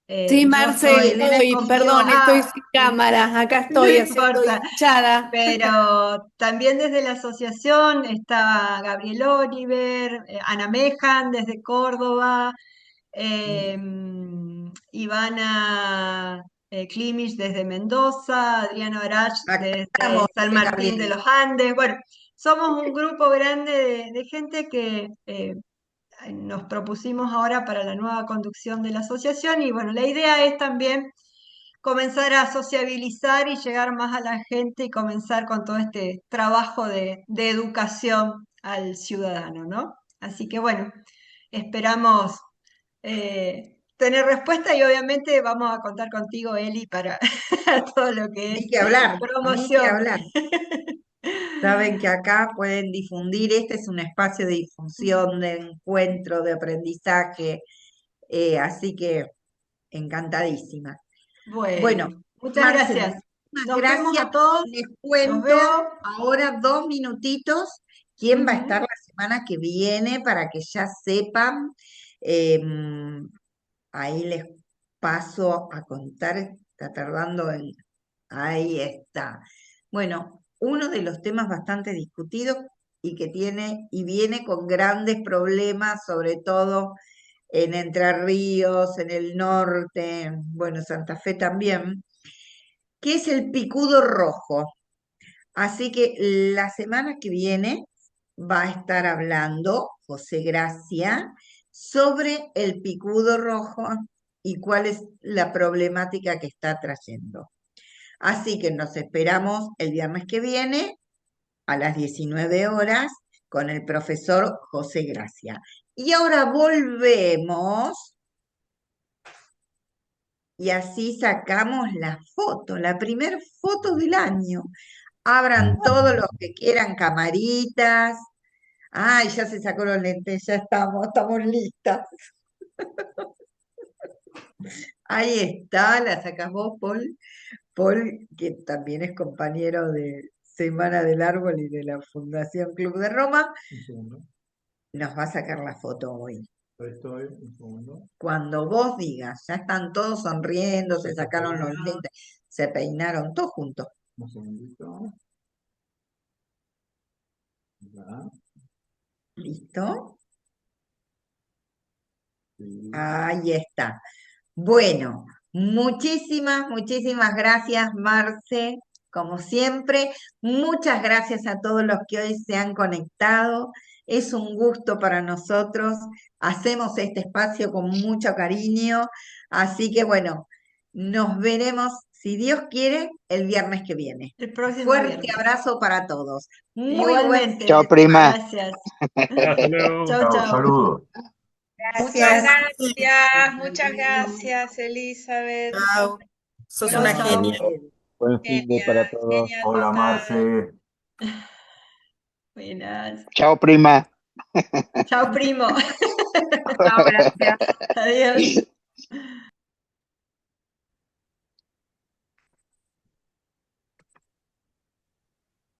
Sí, Yo No, Marce, estoy, Elena estoy, escogió. perdón, estoy ah, sin cámara, acá no estoy haciendo importa, hinchada. pero también desde la asociación está Gabriel Oliver, Ana Mejan desde Córdoba, Ivana Klimisch desde Mendoza, Adriano Arach Acá estamos, desde San dice Martín de Gabriel. los Andes. Bueno, somos un grupo grande de gente que nos propusimos ahora para la nueva conducción de la asociación y bueno, la idea es también comenzar a sociabilizar y llegar más a la gente y comenzar con todo este trabajo de educación al ciudadano, ¿no? Así que bueno, esperamos tener respuesta y obviamente vamos a contar contigo, Eli, para todo lo que es Ni que hablar, ni que promoción. hablar. Saben que acá pueden difundir, este es un espacio de difusión, de encuentro, de aprendizaje, así que encantadísima. Bueno, Bueno, muchas Marce, gracias. muchísimas Nos vemos gracias. a todos, Les los cuento veo. ahora 2 minutitos quién va a estar Ujú. la semana que viene para que ya sepan. Em, Ahí les paso a contar, está tardando en... Ahí está. Bueno, uno de los temas bastante discutidos y que tiene y viene con grandes problemas, sobre todo en Entre Ríos, en el norte, bueno, Santa Fe también, que es el picudo rojo. Así que la semana que viene va a estar hablando José Gracia sobre el picudo rojo y cuál es la problemática que está trayendo. Así que nos esperamos el viernes que viene a las 19 horas con el profesor José Gracia. Y ahora volvemos y así sacamos la foto, la primera foto del año. Abran todos los que quieran camaritas. Ay, ya se sacó los lentes, ya estamos listas. Ahí está, la sacas vos, Paul. Paul, que también es compañero de Semana del Árbol y de la Fundación Club de Roma, Un segundo. nos va a sacar la foto hoy. Ahí estoy, un segundo. Cuando vos digas, ya están todos sonriendo, se sacaron los lentes, se peinaron, todos juntos. Un segundito. Ya, ¿Listo? sí. Ahí está. Bueno, muchísimas gracias, Marce, como siempre. Muchas gracias a todos los que hoy se han conectado. Es un gusto para nosotros. Hacemos este espacio con mucho cariño. Así que bueno, nos veremos, si Dios quiere, el viernes que viene. El próximo Fuerte viernes. abrazo para todos. Muy buen Igualmente. Chao, prima. Gracias. Hasta luego. Chao, Chao, chao. saludos. gracias. Muchas gracias, Elizabeth. Chao. Sos Chao, una chao. genia. Buen fin de para todos. Genia Hola, total. Marce. Buenas. Chao, prima. Chao, primo. Chao, gracias. Adiós.